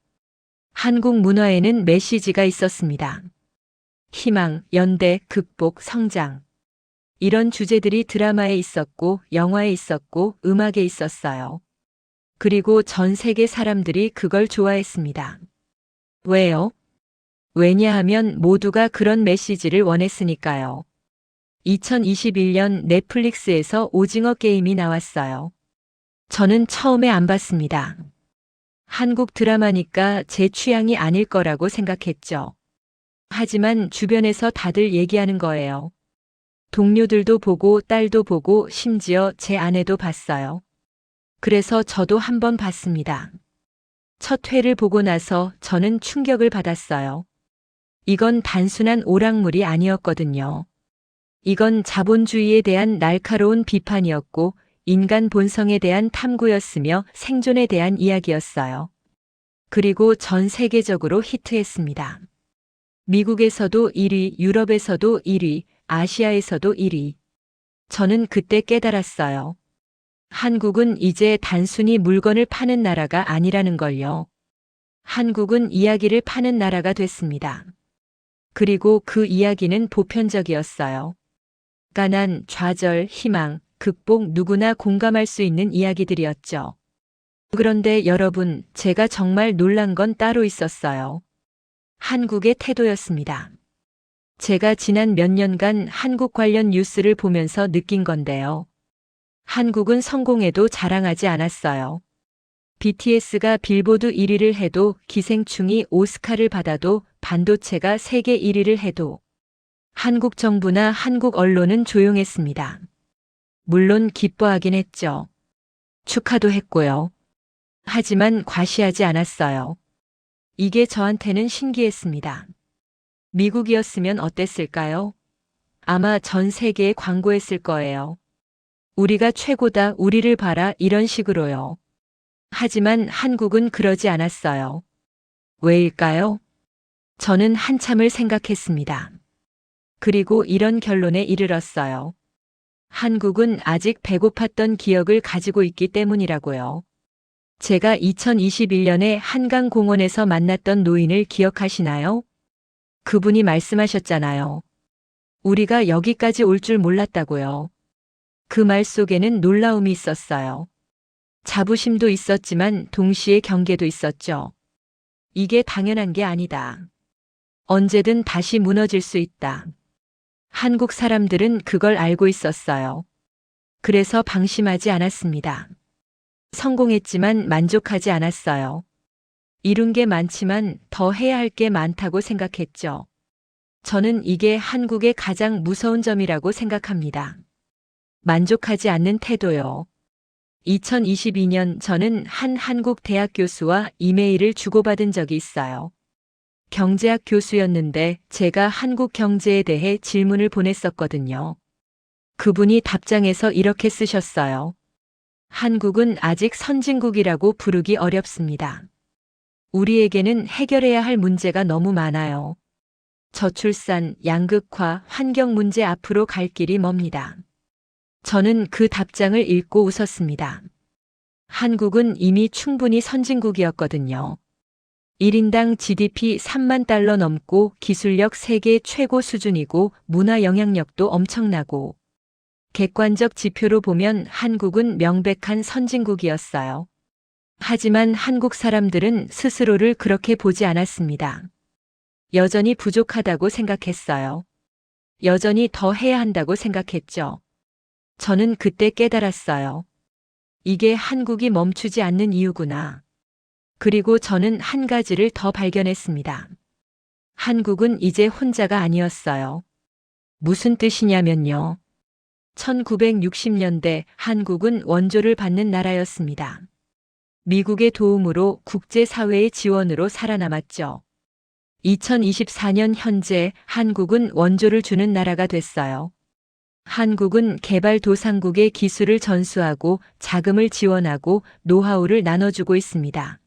한국 문화에는 메시지가 있었습니다. 희망, 연대, 극복, 성장. 이런 주제들이 드라마에 있었고, 영화에 있었고, 음악에 있었어요. 그리고 전 세계 사람들이 그걸 좋아했습니다. 왜요? 왜냐하면 모두가 그런 메시지를 원했으니까요. 2021년 넷플릭스에서 오징어 게임이 나왔어요. 저는 처음에 안 봤습니다. 한국 드라마니까 제 취향이 아닐 거라고 생각했죠. 하지만 주변에서 다들 얘기하는 거예요. 동료들도 보고 딸도 보고 심지어 제 아내도 봤어요. 그래서 저도 한번 봤습니다. 첫 회를 보고 나서 저는 충격을 받았어요. 이건 단순한 오락물이 아니었거든요. 이건 자본주의에 대한 날카로운 비판이었고 인간 본성에 대한 탐구였으며 생존에 대한 이야기였어요. 그리고 전 세계적으로 히트했습니다. 미국에서도 1위, 유럽에서도 1위, 아시아에서도 1위. 저는 그때 깨달았어요. 한국은 이제 단순히 물건을 파는 나라가 아니라는 걸요. 한국은 이야기를 파는 나라가 됐습니다. 그리고 그 이야기는 보편적이었어요. 가난, 좌절, 희망, 극복 누구나 공감할 수 있는 이야기들이었죠. 그런데 여러분, 제가 정말 놀란 건 따로 있었어요. 한국의 태도였습니다. 제가 지난 몇 년간 한국 관련 뉴스를 보면서 느낀 건데요. 한국은 성공해도 자랑하지 않았어요. BTS가 빌보드 1위를 해도, 기생충이 오스카를 받아도, 반도체가 세계 1위를 해도 한국 정부나 한국 언론은 조용했습니다. 물론 기뻐하긴 했죠. 축하도 했고요. 하지만 과시하지 않았어요. 이게 저한테는 신기했습니다. 미국이었으면 어땠을까요? 아마 전 세계에 광고했을 거예요. 우리가 최고다, 우리를 봐라, 이런 식으로요. 하지만 한국은 그러지 않았어요. 왜일까요? 저는 한참을 생각했습니다. 그리고 이런 결론에 이르렀어요. 한국은 아직 배고팠던 기억을 가지고 있기 때문이라고요. 제가 2021년에 한강공원에서 만났던 노인을 기억하시나요? 그분이 말씀하셨잖아요. 우리가 여기까지 올 줄 몰랐다고요. 그 말 속에는 놀라움이 있었어요. 자부심도 있었지만 동시에 경계도 있었죠. 이게 당연한 게 아니다. 언제든 다시 무너질 수 있다. 한국 사람들은 그걸 알고 있었어요. 그래서 방심하지 않았습니다. 성공했지만 만족하지 않았어요. 이룬 게 많지만 더 해야 할 게 많다고 생각했죠. 저는 이게 한국의 가장 무서운 점이라고 생각합니다. 만족하지 않는 태도요. 2022년 저는 한 한국 대학 교수와 이메일을 주고받은 적이 있어요. 경제학 교수였는데 제가 한국 경제에 대해 질문을 보냈었거든요. 그분이 답장에서 이렇게 쓰셨어요. 한국은 아직 선진국이라고 부르기 어렵습니다. 우리에게는 해결해야 할 문제가 너무 많아요. 저출산, 양극화, 환경 문제 앞으로 갈 길이 멉니다. 저는 그 답장을 읽고 웃었습니다. 한국은 이미 충분히 선진국이었거든요. 1인당 GDP 3만 달러 넘고 기술력 세계 최고 수준이고 문화 영향력도 엄청나고 객관적 지표로 보면 한국은 명백한 선진국이었어요. 하지만 한국 사람들은 스스로를 그렇게 보지 않았습니다. 여전히 부족하다고 생각했어요. 여전히 더 해야 한다고 생각했죠. 저는 그때 깨달았어요. 이게 한국이 멈추지 않는 이유구나. 그리고 저는 한 가지를 더 발견했습니다. 한국은 이제 혼자가 아니었어요. 무슨 뜻이냐면요. 1960년대 한국은 원조를 받는 나라였습니다. 미국의 도움으로 국제사회의 지원으로 살아남았죠. 2024년 현재 한국은 원조를 주는 나라가 됐어요. 한국은 개발도상국의 기술을 전수하고 자금을 지원하고 노하우를 나눠주고 있습니다.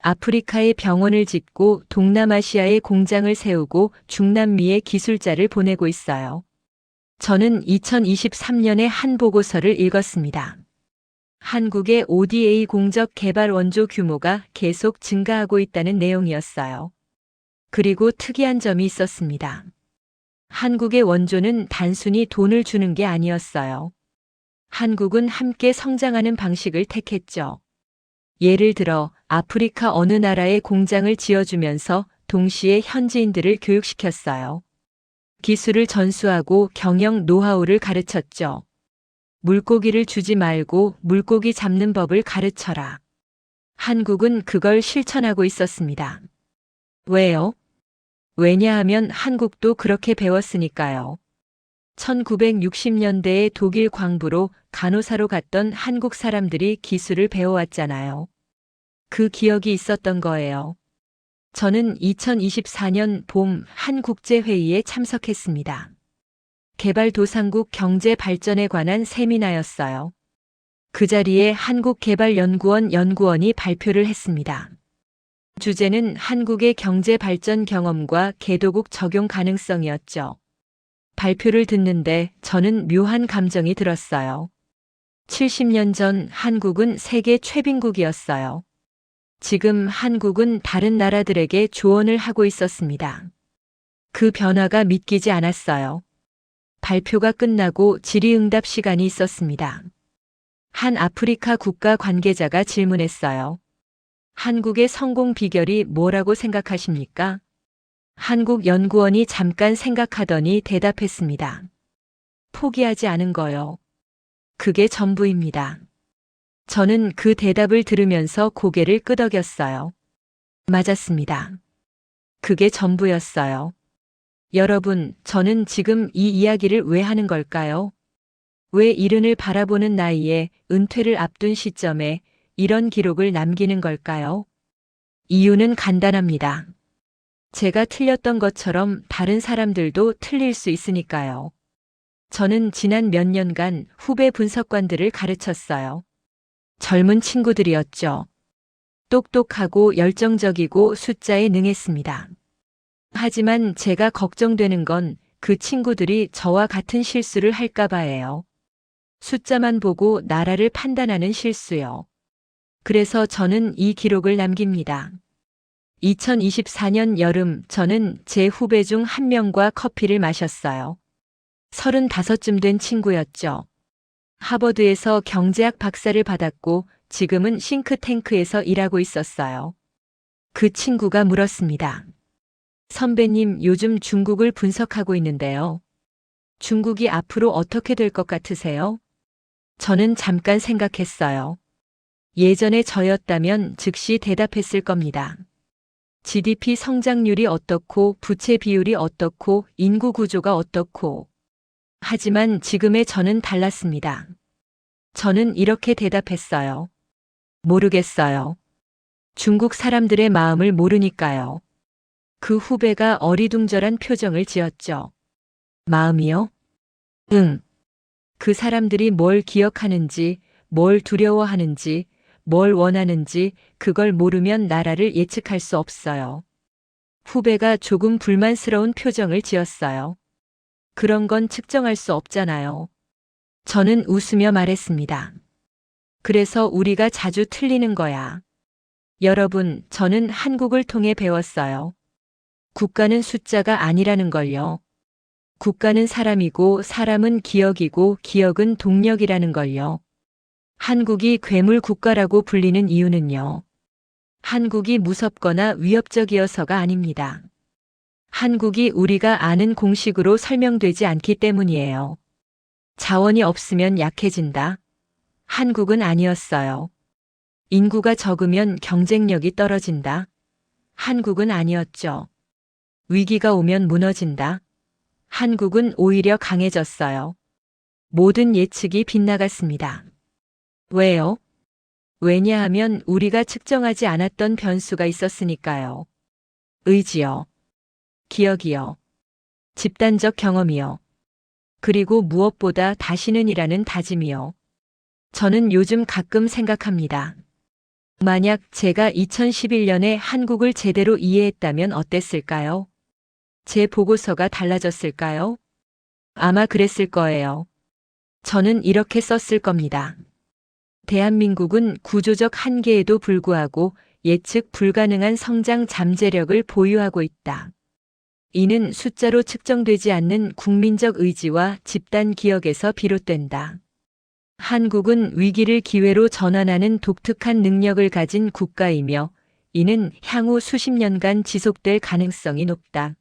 아프리카에 병원을 짓고 동남아시아에 공장을 세우고 중남미에 기술자를 보내고 있어요. 저는 2023년에 한 보고서를 읽었습니다. 한국의 ODA 공적 개발 원조 규모가 계속 증가하고 있다는 내용이었어요. 그리고 특이한 점이 있었습니다. 한국의 원조는 단순히 돈을 주는 게 아니었어요. 한국은 함께 성장하는 방식을 택했죠. 예를 들어 아프리카 어느 나라에 공장을 지어주면서 동시에 현지인들을 교육시켰어요. 기술을 전수하고 경영 노하우를 가르쳤죠. 물고기를 주지 말고 물고기 잡는 법을 가르쳐라. 한국은 그걸 실천하고 있었습니다. 왜요? 왜냐하면 한국도 그렇게 배웠으니까요. 1960년대에 독일 광부로 간호사로 갔던 한국 사람들이 기술을 배워왔잖아요. 그 기억이 있었던 거예요. 저는 2024년 봄 한 국제회의에 참석했습니다. 개발도상국 경제 발전에 관한 세미나였어요. 그 자리에 한국개발연구원 연구원이 발표를 했습니다. 주제는 한국의 경제 발전 경험과 개도국 적용 가능성이었죠. 발표를 듣는데 저는 묘한 감정이 들었어요. 70년 전 한국은 세계 최빈국이었어요. 지금 한국은 다른 나라들에게 조언을 하고 있었습니다. 그 변화가 믿기지 않았어요. 발표가 끝나고 질의응답 시간이 있었습니다. 한 아프리카 국가 관계자가 질문했어요. 한국의 성공 비결이 뭐라고 생각하십니까? 한국 연구원이 잠깐 생각하더니 대답했습니다. 포기하지 않은 거요. 그게 전부입니다. 저는 그 대답을 들으면서 고개를 끄덕였어요. 맞았습니다. 그게 전부였어요. 여러분, 저는 지금 이 이야기를 왜 하는 걸까요? 왜 이른을 바라보는 나이에 은퇴를 앞둔 시점에 이런 기록을 남기는 걸까요? 이유는 간단합니다. 제가 틀렸던 것처럼 다른 사람들도 틀릴 수 있으니까요. 저는 지난 몇 년간 후배 분석관들을 가르쳤어요. 젊은 친구들이었죠. 똑똑하고 열정적이고 숫자에 능했습니다. 하지만 제가 걱정되는 건 그 친구들이 저와 같은 실수를 할까 봐예요. 숫자만 보고 나라를 판단하는 실수요. 그래서 저는 이 기록을 남깁니다. 2024년 여름 저는 제 후배 중 한 명과 커피를 마셨어요. 35쯤 된 친구였죠. 하버드에서 경제학 박사를 받았고 지금은 싱크탱크에서 일하고 있었어요. 그 친구가 물었습니다. 선배님, 요즘 중국을 분석하고 있는데요. 중국이 앞으로 어떻게 될 것 같으세요? 저는 잠깐 생각했어요. 예전에 저였다면 즉시 대답했을 겁니다. GDP 성장률이 어떻고 부채 비율이 어떻고 인구 구조가 어떻고. 하지만 지금의 저는 달랐습니다. 저는 이렇게 대답했어요. 모르겠어요. 중국 사람들의 마음을 모르니까요. 그 후배가 어리둥절한 표정을 지었죠. 마음이요? 응. 그 사람들이 뭘 기억하는지, 뭘 두려워하는지, 뭘 원하는지 그걸 모르면 나라를 예측할 수 없어요. 후배가 조금 불만스러운 표정을 지었어요. 그런 건 측정할 수 없잖아요. 저는 웃으며 말했습니다. 그래서 우리가 자주 틀리는 거야. 여러분, 저는 한국을 통해 배웠어요. 국가는 숫자가 아니라는 걸요. 국가는 사람이고 사람은 기억이고 기억은 동력이라는 걸요. 한국이 괴물 국가라고 불리는 이유는요. 한국이 무섭거나 위협적이어서가 아닙니다. 한국이 우리가 아는 공식으로 설명되지 않기 때문이에요. 자원이 없으면 약해진다. 한국은 아니었어요. 인구가 적으면 경쟁력이 떨어진다. 한국은 아니었죠. 위기가 오면 무너진다. 한국은 오히려 강해졌어요. 모든 예측이 빗나갔습니다. 왜요? 왜냐하면 우리가 측정하지 않았던 변수가 있었으니까요. 의지요. 기억이요. 집단적 경험이요. 그리고 무엇보다 다시는이라는 다짐이요. 저는 요즘 가끔 생각합니다. 만약 제가 2011년에 한국을 제대로 이해했다면 어땠을까요? 제 보고서가 달라졌을까요? 아마 그랬을 거예요. 저는 이렇게 썼을 겁니다. 대한민국은 구조적 한계에도 불구하고 예측 불가능한 성장 잠재력을 보유하고 있다. 이는 숫자로 측정되지 않는 국민적 의지와 집단 기억에서 비롯된다. 한국은 위기를 기회로 전환하는 독특한 능력을 가진 국가이며 이는 향후 수십 년간 지속될 가능성이 높다.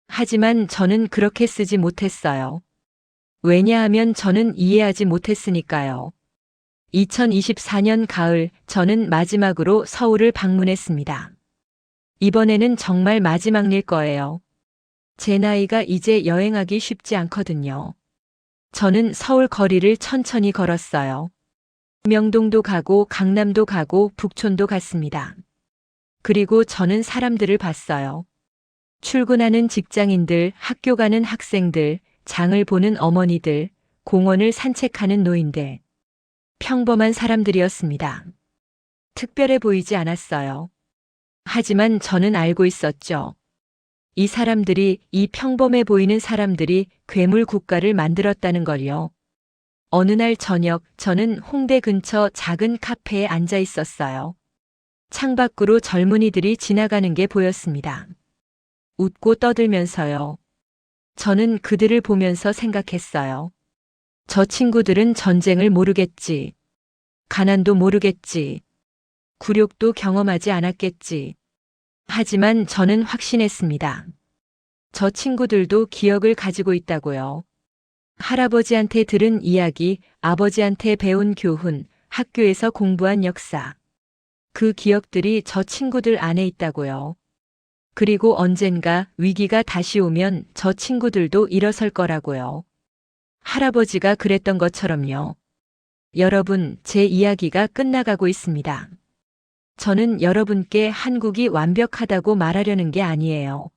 하지만 저는 그렇게 쓰지 못했어요. 왜냐하면 저는 이해하지 못했으니까요. 2024년 가을 저는 마지막으로 서울을 방문했습니다. 이번에는 정말 마지막일 거예요. 제 나이가 이제 여행하기 쉽지 않거든요. 저는 서울 거리를 천천히 걸었어요. 명동도 가고 강남도 가고 북촌도 갔습니다. 그리고 저는 사람들을 봤어요. 출근하는 직장인들, 학교 가는 학생들, 장을 보는 어머니들, 공원을 산책하는 노인들. 평범한 사람들이었습니다. 특별해 보이지 않았어요. 하지만 저는 알고 있었죠. 이 사람들이, 이 평범해 보이는 사람들이 괴물 국가를 만들었다는 걸요. 어느 날 저녁 저는 홍대 근처 작은 카페에 앉아 있었어요. 창밖으로 젊은이들이 지나가는 게 보였습니다. 웃고 떠들면서요. 저는 그들을 보면서 생각했어요. 저 친구들은 전쟁을 모르겠지. 가난도 모르겠지. 굴욕도 경험하지 않았겠지. 하지만 저는 확신했습니다. 저 친구들도 기억을 가지고 있다고요. 할아버지한테 들은 이야기, 아버지한테 배운 교훈, 학교에서 공부한 역사. 그 기억들이 저 친구들 안에 있다고요. 그리고 언젠가 위기가 다시 오면 저 친구들도 일어설 거라고요. 할아버지가 그랬던 것처럼요. 여러분, 제 이야기가 끝나가고 있습니다. 저는 여러분께 한국이 완벽하다고 말하려는 게 아니에요.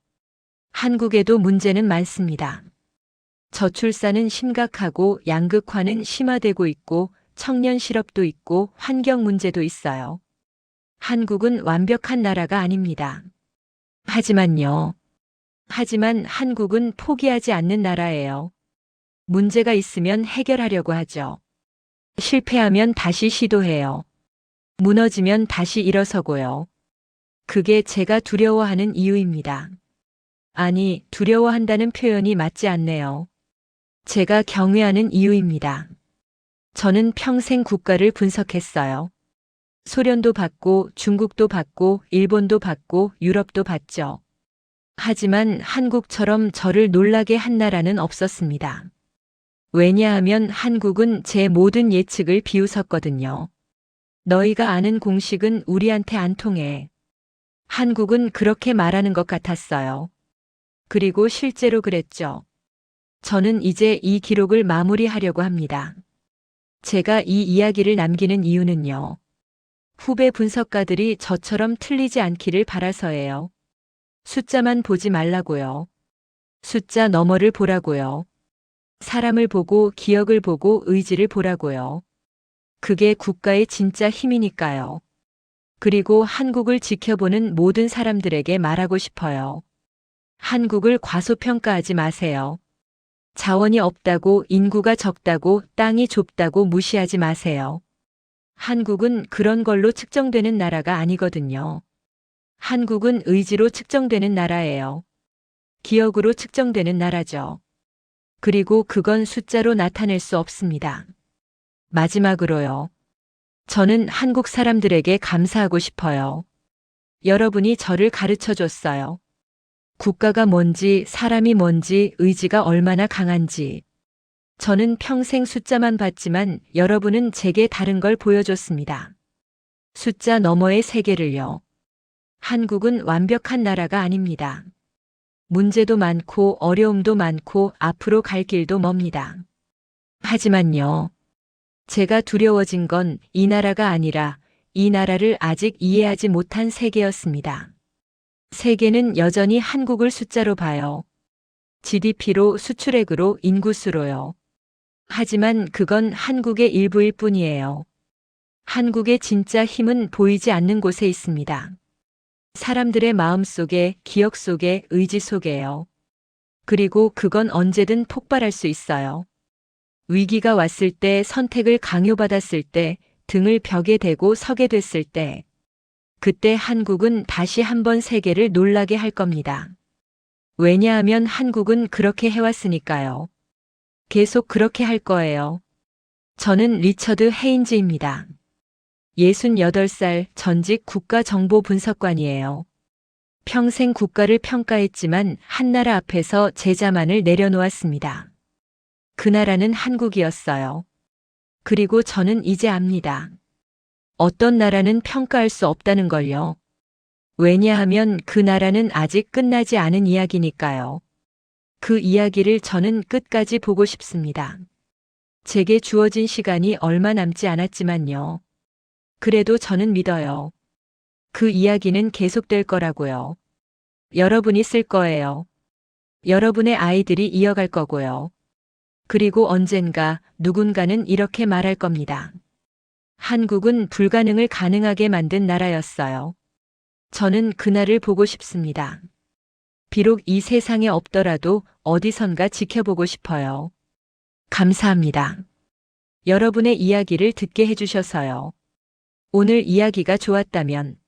한국에도 문제는 많습니다. 저출산은 심각하고 양극화는 심화되고 있고 청년 실업도 있고 환경 문제도 있어요. 한국은 완벽한 나라가 아닙니다. 하지만 한국은 포기하지 않는 나라예요. 문제가 있으면 해결하려고 하죠. 실패하면 다시 시도해요. 무너지면 다시 일어서고요. 그게 제가 두려워하는 이유입니다. 아니, 두려워한다는 표현이 맞지 않네요. 제가 경외하는 이유입니다. 저는 평생 국가를 분석했어요. 소련도 봤고, 중국도 봤고, 일본도 봤고, 유럽도 봤죠. 하지만 한국처럼 저를 놀라게 한 나라는 없었습니다. 왜냐하면 한국은 제 모든 예측을 비웃었거든요. 너희가 아는 공식은 우리한테 안 통해. 한국은 그렇게 말하는 것 같았어요. 그리고 실제로 그랬죠. 저는 이제 이 기록을 마무리하려고 합니다. 제가 이 이야기를 남기는 이유는요. 후배 분석가들이 저처럼 틀리지 않기를 바라서예요. 숫자만 보지 말라고요. 숫자 너머를 보라고요. 사람을 보고 기억을 보고 의지를 보라고요. 그게 국가의 진짜 힘이니까요. 그리고 한국을 지켜보는 모든 사람들에게 말하고 싶어요. 한국을 과소평가하지 마세요. 자원이 없다고, 인구가 적다고, 땅이 좁다고 무시하지 마세요. 한국은 그런 걸로 측정되는 나라가 아니거든요. 한국은 의지로 측정되는 나라예요. 기억으로 측정되는 나라죠. 그리고 그건 숫자로 나타낼 수 없습니다. 마지막으로요. 저는 한국 사람들에게 감사하고 싶어요. 여러분이 저를 가르쳐 줬어요. 국가가 뭔지, 사람이 뭔지, 의지가 얼마나 강한지. 저는 평생 숫자만 봤지만 여러분은 제게 다른 걸 보여줬습니다. 숫자 너머의 세계를요. 한국은 완벽한 나라가 아닙니다. 문제도 많고 어려움도 많고 앞으로 갈 길도 멉니다. 하지만요. 제가 두려워진 건 이 나라가 아니라 이 나라를 아직 이해하지 못한 세계였습니다. 세계는 여전히 한국을 숫자로 봐요. GDP로, 수출액으로, 인구수로요. 하지만 그건 한국의 일부일 뿐이에요. 한국의 진짜 힘은 보이지 않는 곳에 있습니다. 사람들의 마음 속에, 기억 속에, 의지 속에요. 그리고 그건 언제든 폭발할 수 있어요. 위기가 왔을 때, 선택을 강요받았을 때, 등을 벽에 대고 서게 됐을 때, 그때 한국은 다시 한번 세계를 놀라게 할 겁니다. 왜냐하면 한국은 그렇게 해왔으니까요. 계속 그렇게 할 거예요. 저는 리처드 헤인즈입니다. 68살 전직 국가정보분석관이에요. 평생 국가를 평가했지만 한 나라 앞에서 제 자만을 내려놓았습니다. 그 나라는 한국이었어요. 그리고 저는 이제 압니다. 어떤 나라는 평가할 수 없다는 걸요. 왜냐하면 그 나라는 아직 끝나지 않은 이야기니까요. 그 이야기를 저는 끝까지 보고 싶습니다. 제게 주어진 시간이 얼마 남지 않았지만요. 그래도 저는 믿어요. 그 이야기는 계속될 거라고요. 여러분이 쓸 거예요. 여러분의 아이들이 이어갈 거고요. 그리고 언젠가 누군가는 이렇게 말할 겁니다. 한국은 불가능을 가능하게 만든 나라였어요. 저는 그날을 보고 싶습니다. 비록 이 세상에 없더라도 어디선가 지켜보고 싶어요. 감사합니다. 여러분의 이야기를 듣게 해주셔서요. 오늘 이야기가 좋았다면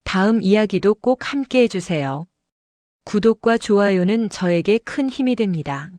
다음 이야기도 꼭 함께 해주세요. 구독과 좋아요는 저에게 큰 힘이 됩니다.